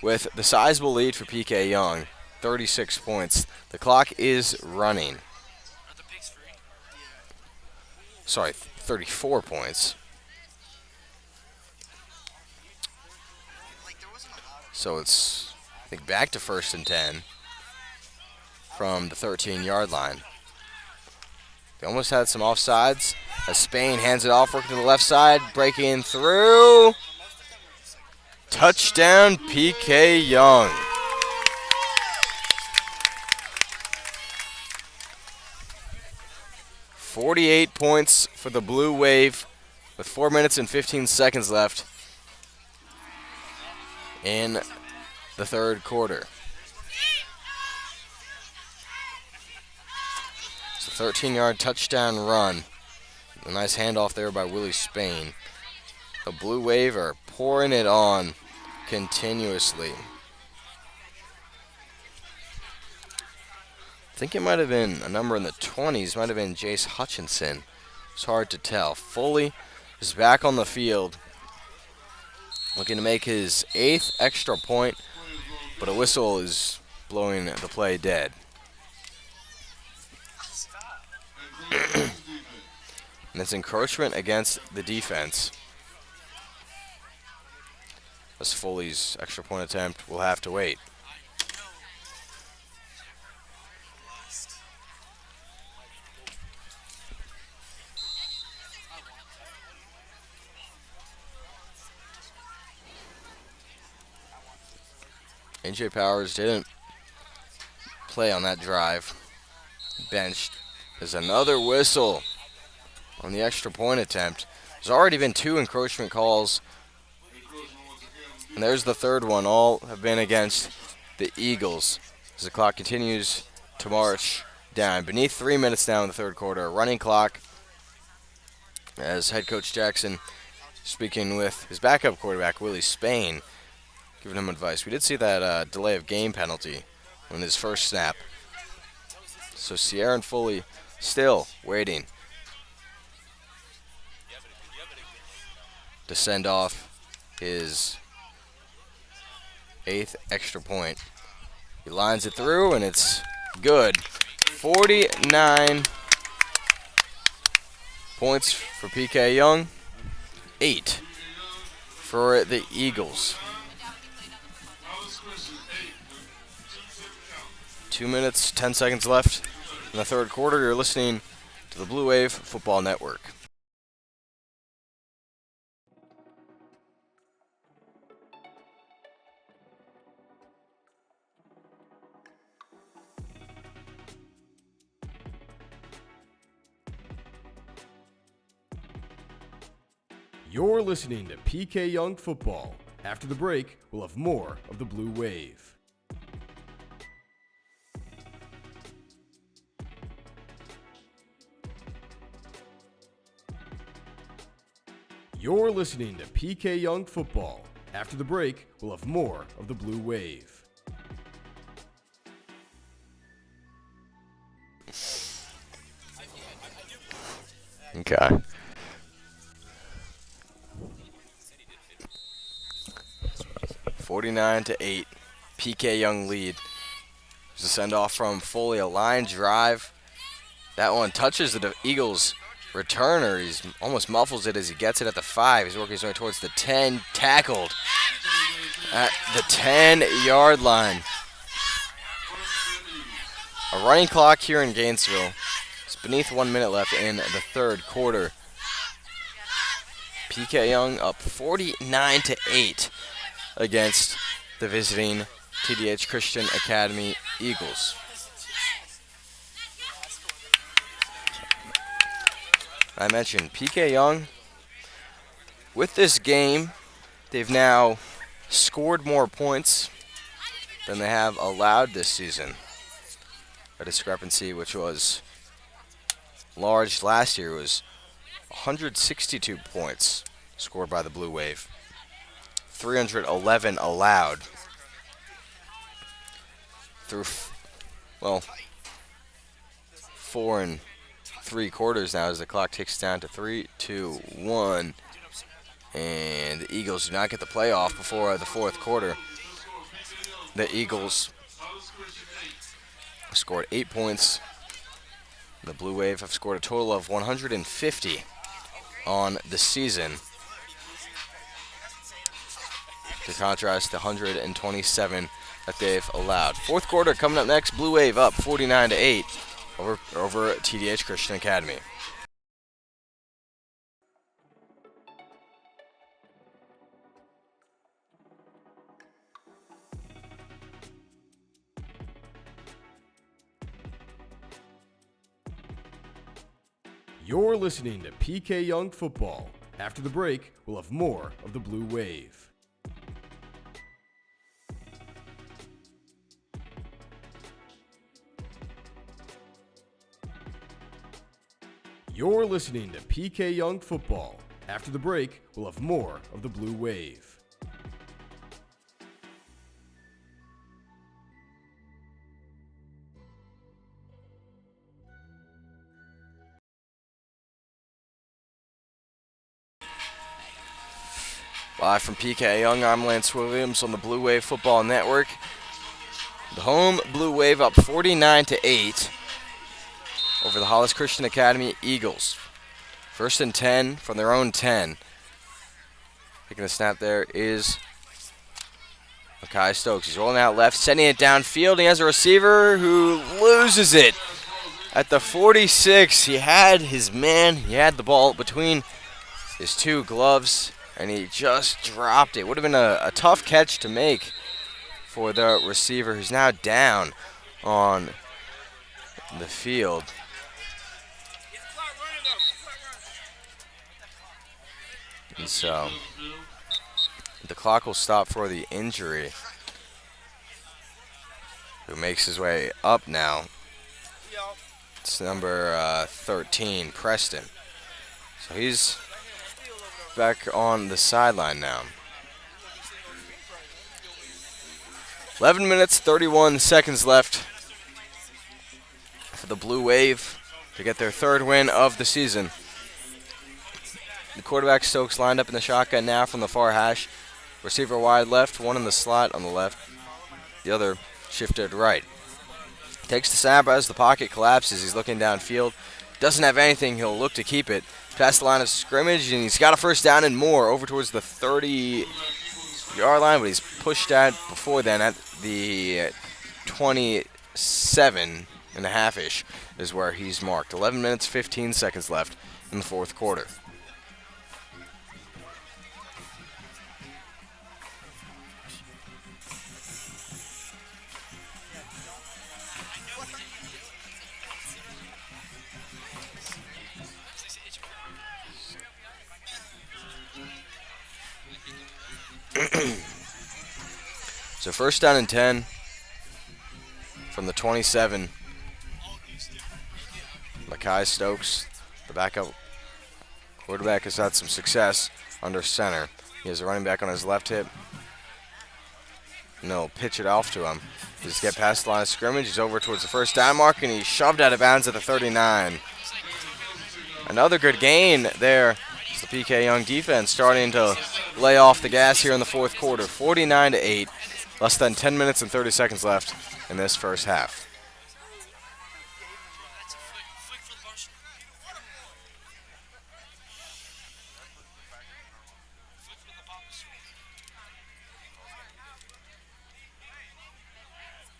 with the sizable lead for PK Yonge, 36 points. The clock is running. Sorry, 34 points. So it's, I think, back to 1st and 10 from the 13-yard line. They almost had some offsides as Spain hands it off, working to the left side, breaking through. Touchdown, PK Yonge. .48 points for the Blue Wave with 4 minutes and 15 seconds left in the 3rd quarter. It's a 13-yard touchdown run. A nice handoff there by Willie Spain. The Blue Wave are pouring it on continuously. I think it might have been a number in the 20s, might have been Jace Hutchinson. It's hard to tell. Foley is back on the field, looking to make his 8th extra point, but a whistle is blowing the play dead. And it's encroachment against the defense, as Foley's extra point attempt will have to wait. AJ Powers didn't play on that drive. Benched. There's another whistle on the extra point attempt. There's already been 2 encroachment calls, and there's the 3rd one. All have been against the Eagles as the clock continues to march down. Beneath 3 minutes now in the 3rd quarter. A running clock as head coach Jackson speaking with his backup quarterback, Willie Spain, giving him advice. We did see that delay of game penalty on his first snap. So Sierra and Foley still waiting. to send off his 8th extra point. He lines it through, and it's good. 49 points for PK Yonge, 8 for the Eagles. 2 minutes, 10 seconds left in the third quarter. You're listening to the Blue Wave Football Network. You're listening to PK Yonge Football. After the break, we'll have more of the Blue Wave. You're listening to PK Yonge Football. After the break, we'll have more of the Blue Wave. Okay. (49-8), PK Yonge lead. There's a send-off from Foley, a line drive. That one touches the Eagles returner. He's almost muffles it as he gets it at the 5. He's working his way towards the 10, tackled at the 10-yard line. A running clock here in Gainesville. It's beneath 1 minute left in the third quarter. PK Yonge up 49-8 against the visiting TDH Christian Academy Eagles. I mentioned PK Yonge. With this game, they've now scored more points than they have allowed this season. A discrepancy which was large last year. Was 162 points scored by the Blue Wave. 311 allowed. Through, 4 3/4 now as the clock ticks down to 3, 2, 1. And the Eagles do not get the playoff before the fourth quarter. The Eagles scored 8 points. The Blue Wave have scored a total of 150 on the season. To contrast the 127 that they've allowed. Fourth quarter coming up next. Blue Wave up 49-8 over TDH Christian Academy. You're listening to PK Yonge Football. After the break, we'll have more of the Blue Wave. You're listening to PK Yonge Football. After the break, we'll have more of the Blue Wave. Live from PK Yonge, I'm Lance Williams on the Blue Wave Football Network. The home Blue Wave up 49-8 over the Hollis Christian Academy Eagles. First and 10 from their own 10. Taking the snap there is Makai Stokes. He's rolling out left, sending it downfield. He has a receiver who loses it at the 46. He had his man. He had the ball between his two gloves, and he just dropped it. Would have been a tough catch to make for the receiver, who's now down on the field. And so the clock will stop for the injury. Who makes his way up now. It's number 13, Preston. So he's back on the sideline now. 11 minutes, 31 seconds left for the Blue Wave to get their third win of the season. The quarterback Stokes lined up in the shotgun now from the far hash. Receiver wide left, one in the slot on the left. The other shifted right. Takes the snap as the pocket collapses. He's looking downfield. Doesn't have anything. He'll look to keep it. Past the line of scrimmage, and he's got a first down and more over towards the 30-yard line, but he's pushed out before then at the 27.5-ish is where he's marked. 11 minutes, 15 seconds left in the fourth quarter. So first down and 10 from the 27. Mackay Stokes, the backup quarterback, has had some success under center. He has a running back on his left hip. And they'll pitch it off to him. Just get past the line of scrimmage. He's over towards the first down mark, and he's shoved out of bounds at the 39. Another good gain there. It's the PK Yonge defense starting to lay off the gas here in the fourth quarter. 49-8. Less than 10 minutes and 30 seconds left in this first half.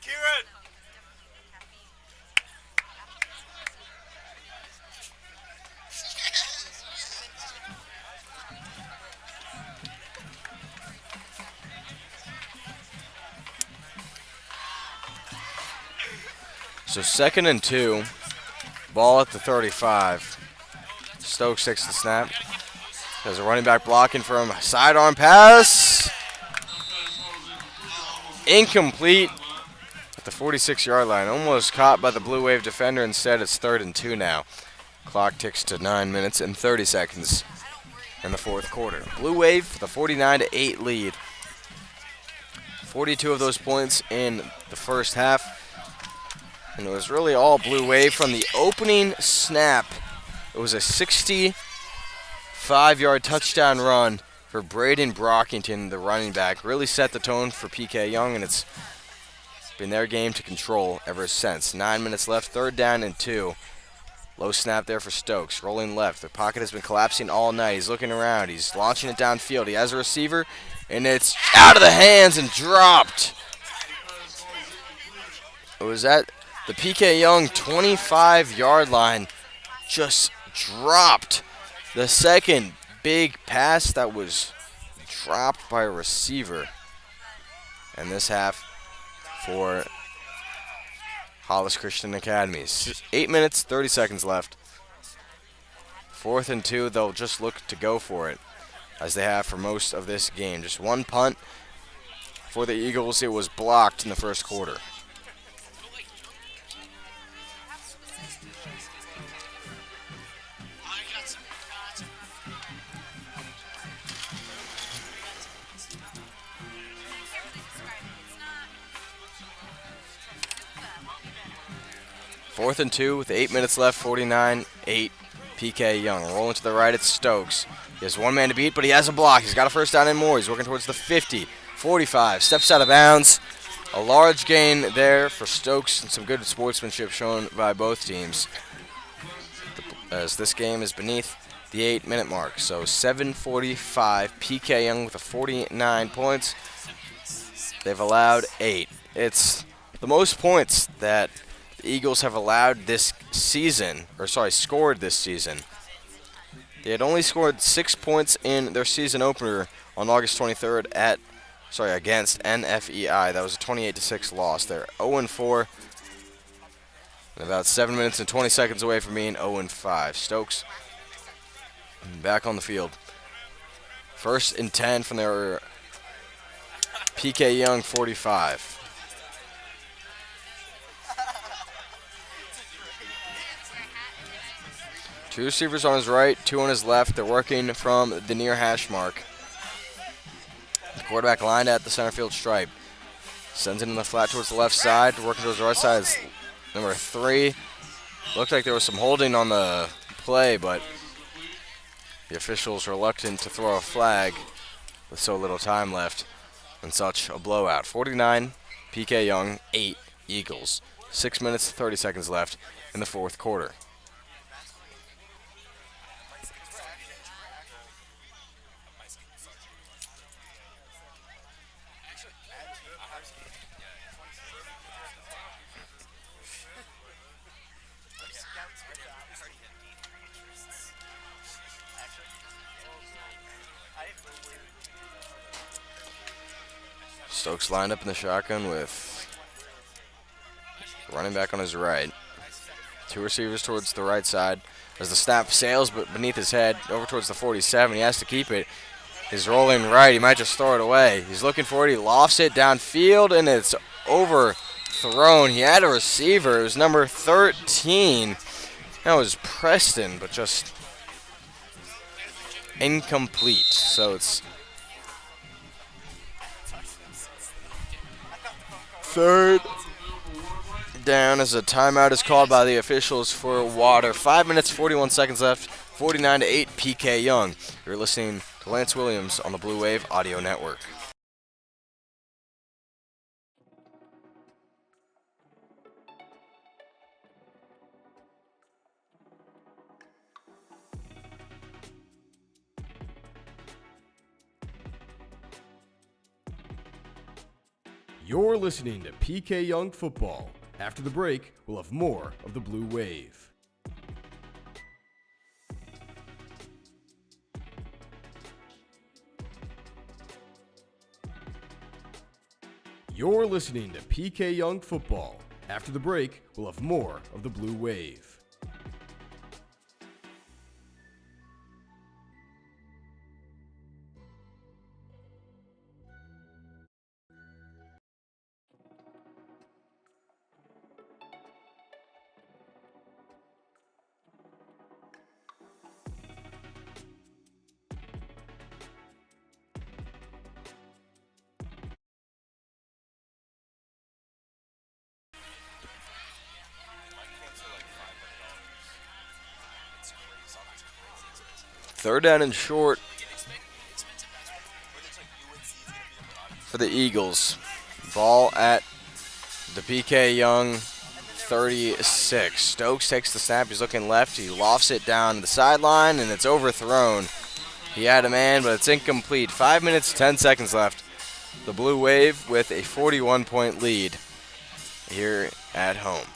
Kieran! So 2nd and 2, ball at the 35. Stokes takes the snap. There's a running back blocking for him. Sidearm pass. Incomplete at the 46-yard line. Almost caught by the Blue Wave defender. Instead, it's 3rd and 2 now. Clock ticks to 9 minutes and 30 seconds in the fourth quarter. Blue Wave with a 49-8 lead. 42 of those points in the first half. And it was really all Blue Wave from the opening snap. It was a 65-yard touchdown run for Braden Brockington, the running back. Really set the tone for PK Yonge, and it's been their game to control ever since. 9 minutes left, 3rd down and 2. Low snap there for Stokes, rolling left. The pocket has been collapsing all night. He's looking around. He's launching it downfield. He has a receiver, and it's out of the hands and dropped. It was at the PK Yonge 25-yard line. Just dropped. The second big pass that was dropped by a receiver. And this half for Hollis Christian Academy. 8 minutes, 30 seconds left. 4th and 2, they'll just look to go for it, as they have for most of this game. Just one punt for the Eagles. It was blocked in the first quarter. Fourth and 2 with 8 minutes left, 49-8. PK Yonge rolling to the right. It's Stokes. He has one man to beat, but he has a block. He's got a first down and more. He's working towards the 50, 45. Steps out of bounds. A large gain there for Stokes, and some good sportsmanship shown by both teams, as this game is beneath the 8-minute mark. So 7:45. PK Yonge with a 49 points. They've allowed 8. It's the most points that the Eagles have allowed this season, scored this season. They had only scored 6 points in their season opener on August 23rd against NFEI. That was a 28-6 loss. They're 0-4, and about 7 minutes and 20 seconds away from being 0-5. Stokes back on the field. 1st and 10 from their PK Yonge 45. Two receivers on his right, 2 on his left. They're working from the near hash mark. The quarterback lined at the center field stripe. Sends it in the flat towards the left side. Working towards the right side is number 3. Looked like there was some holding on the play, but The officials reluctant to throw a flag with so little time left in such a blowout. 49, PK Yonge, 8, Eagles. 6 minutes, 30 seconds left in the fourth quarter. Stokes lined up in the shotgun with running back on his right. Two receivers towards the right side as the snap sails but beneath his head over towards the 47. He has to keep it. He's rolling right. He might just throw it away. He's looking for it. He lofts it downfield and it's overthrown. He had a receiver. It was number 13. That was Preston, but just incomplete. So it's third down as a timeout is called by the officials for water. 5 minutes, 41 seconds left. 49-8 PK Yonge. You're listening to Lance Williams on the Blue Wave Audio Network. You're listening to PK Yonge Football. After the break, we'll have more of the Blue Wave. You're listening to PK Yonge Football. After the break, we'll have more of the Blue Wave. Third down and short for the Eagles. Ball at the PK Yonge 36. Stokes takes the snap. He's looking left. He lofts it down the sideline, and it's overthrown. He had a man, but it's incomplete. 5 minutes, 10 seconds left. The Blue Wave with a 41-point lead here at home.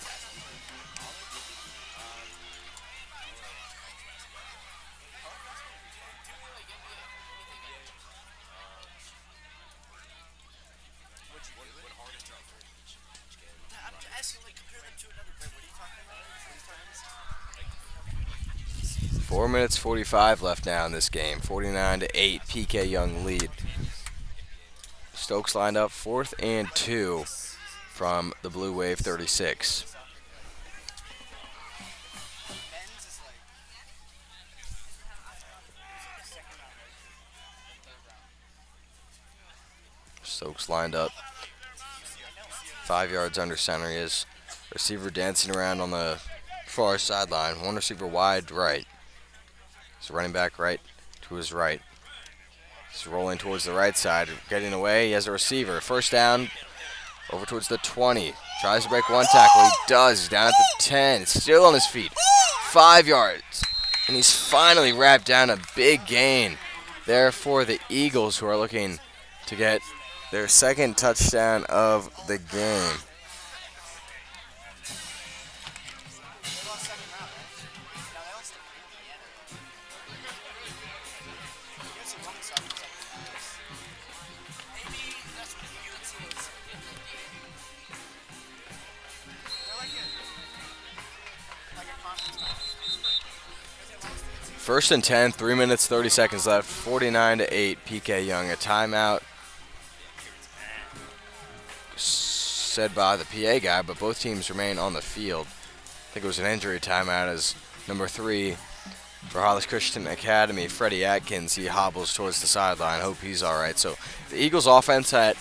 I'm asking, like, compare them to another player. What are you talking about? 4 minutes, 45 left now in this game. 49-8, PK Yonge lead. Stokes lined up 4th and 2 from the Blue Wave 36. Stokes lined up 5 yards under center. He is receiver dancing around on the far sideline. One receiver wide right. He's running back right to his right. He's rolling towards the right side, getting away. He has a receiver. First down, over towards the 20. Tries to break one tackle. He does. He's down at the 10. Still on his feet. 5 yards. And he's finally wrapped down a big gain there for the Eagles, who are looking to get their second touchdown of the game. First and 10, 3 minutes, 30 seconds left. 49-8, PK Yonge. A timeout said by the PA guy, but both teams remain on the field. I think it was an injury timeout as number 3 for Hollis Christian Academy, Freddie Atkins, he hobbles towards the sideline. Hope he's all right. So the Eagles offense at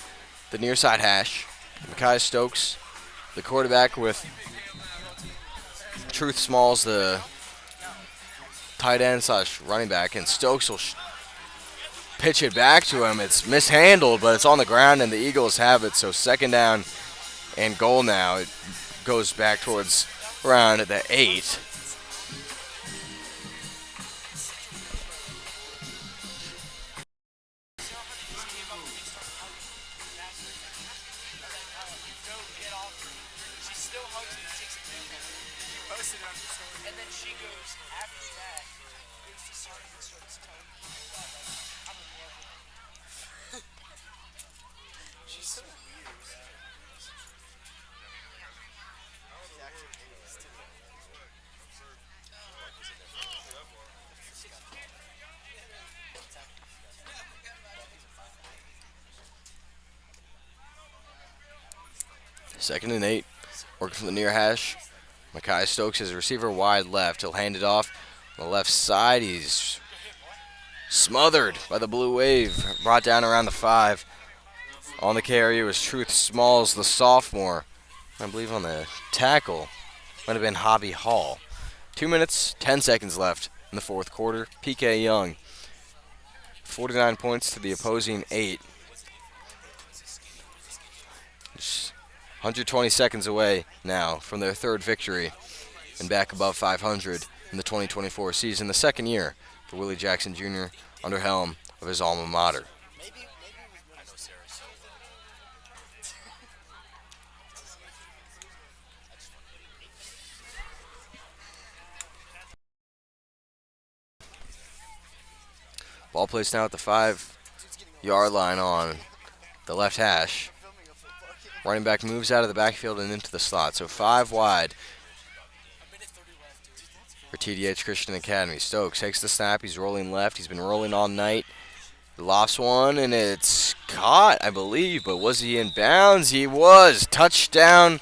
the near side hash. Makai Stokes, the quarterback, with Truth Smalls, the tight end slash running back, and Stokes will pitch it back to him. It's mishandled, but it's on the ground, and the Eagles have it. So second down and goal now. It goes back towards around the 8. And then she goes after that, goes to start and starts telling me about I'm in love with her. She's so weird. She's actually hideous too. Second and 8. Working from the near hash. Makai Stokes is a receiver wide left. He'll hand it off on the left side. He's smothered by the Blue Wave. Brought down around the 5. On the carry was Truth Smalls, the sophomore. I believe on the tackle might have been Hobby Hall. 2 minutes, 10 seconds left in the fourth quarter. PK Yonge, 49 points to the opposing 8. Just 120 seconds away now from their third victory and back above 500 in the 2024 season, the second year for Willie Jackson Jr. under helm of his alma mater. Ball placed now at the 5-yard line on the left hash. Running back moves out of the backfield and into the slot. So 5 wide for TDH Christian Academy. Stokes takes the snap. He's rolling left. He's been rolling all night. He lost one, and it's caught, I believe. But was he in bounds? He was. Touchdown,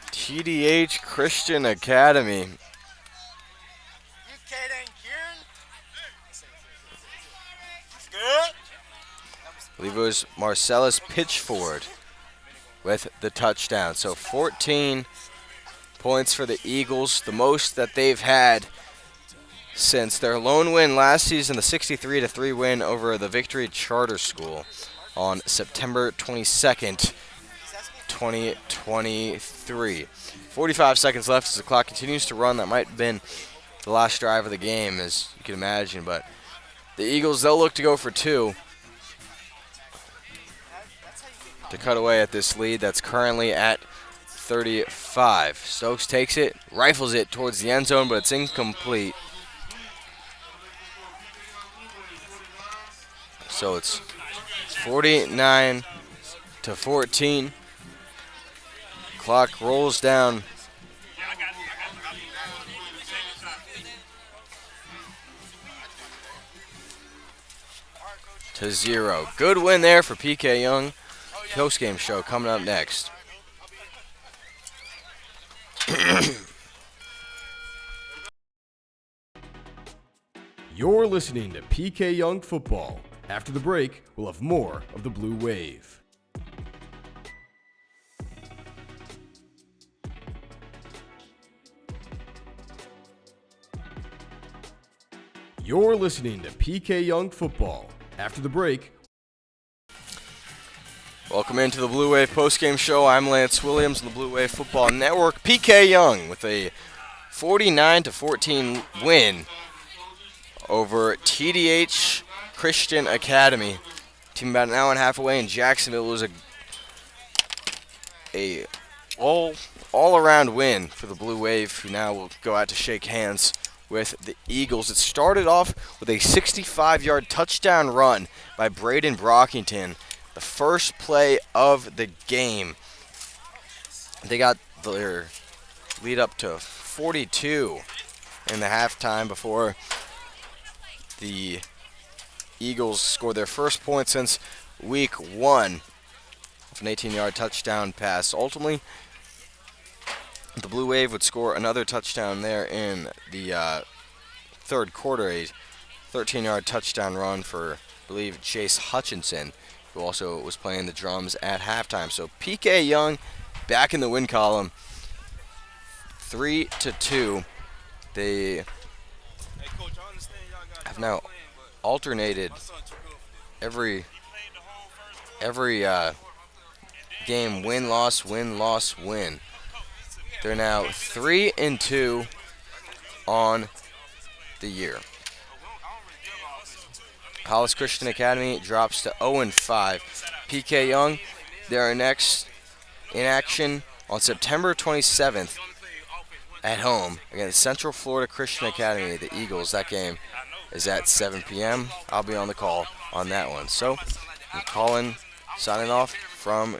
TDH Christian Academy. You kidding, Kieran? Good. I believe it was Marcellus Pitchford with the touchdown. So 14 points for the Eagles, the most that they've had since their lone win last season, the 63-3 win over the Victory Charter School on September 22nd, 2023. 45 seconds left as the clock continues to run. That might have been the last drive of the game, as you can imagine, but the Eagles, they'll look to go for 2 to cut away at this lead that's currently at 35. Stokes takes it, rifles it towards the end zone, but it's incomplete. So it's 49-14. Clock rolls down. To 0. Good win there for PK Yonge. Post-game show coming up next. You're listening to PK Yonge Football. After the break, we'll have more of the Blue Wave. You're listening to PK Yonge Football. After the break, welcome into the Blue Wave postgame show. I'm Lance Williams on the Blue Wave Football Network. PK Yonge with a 49-14 win over TDH Christian Academy. Team about an hour and a half away in Jacksonville. It was a all-around win for the Blue Wave, who now will go out to shake hands with the Eagles. It started off with a 65-yard touchdown run by Braden Brockington, the first play of the game. They got their lead up to 42 in the halftime before the Eagles scored their first point since week 1 of an 18-yard touchdown pass. Ultimately, the Blue Wave would score another touchdown there in the third quarter, a 13-yard touchdown run for, I believe, Chase Hutchinson, who also was playing the drums at halftime. So PK Yonge back in the win column, 3-2. They have now alternated every game, win, loss, win, loss, win. They're now 3-2 on the year. Hollis Christian Academy drops to 0-5. PK Yonge, they are next in action on September 27th at home against Central Florida Christian Academy, the Eagles. That game is at 7 p.m. I'll be on the call on that one. So, I'm calling, signing off from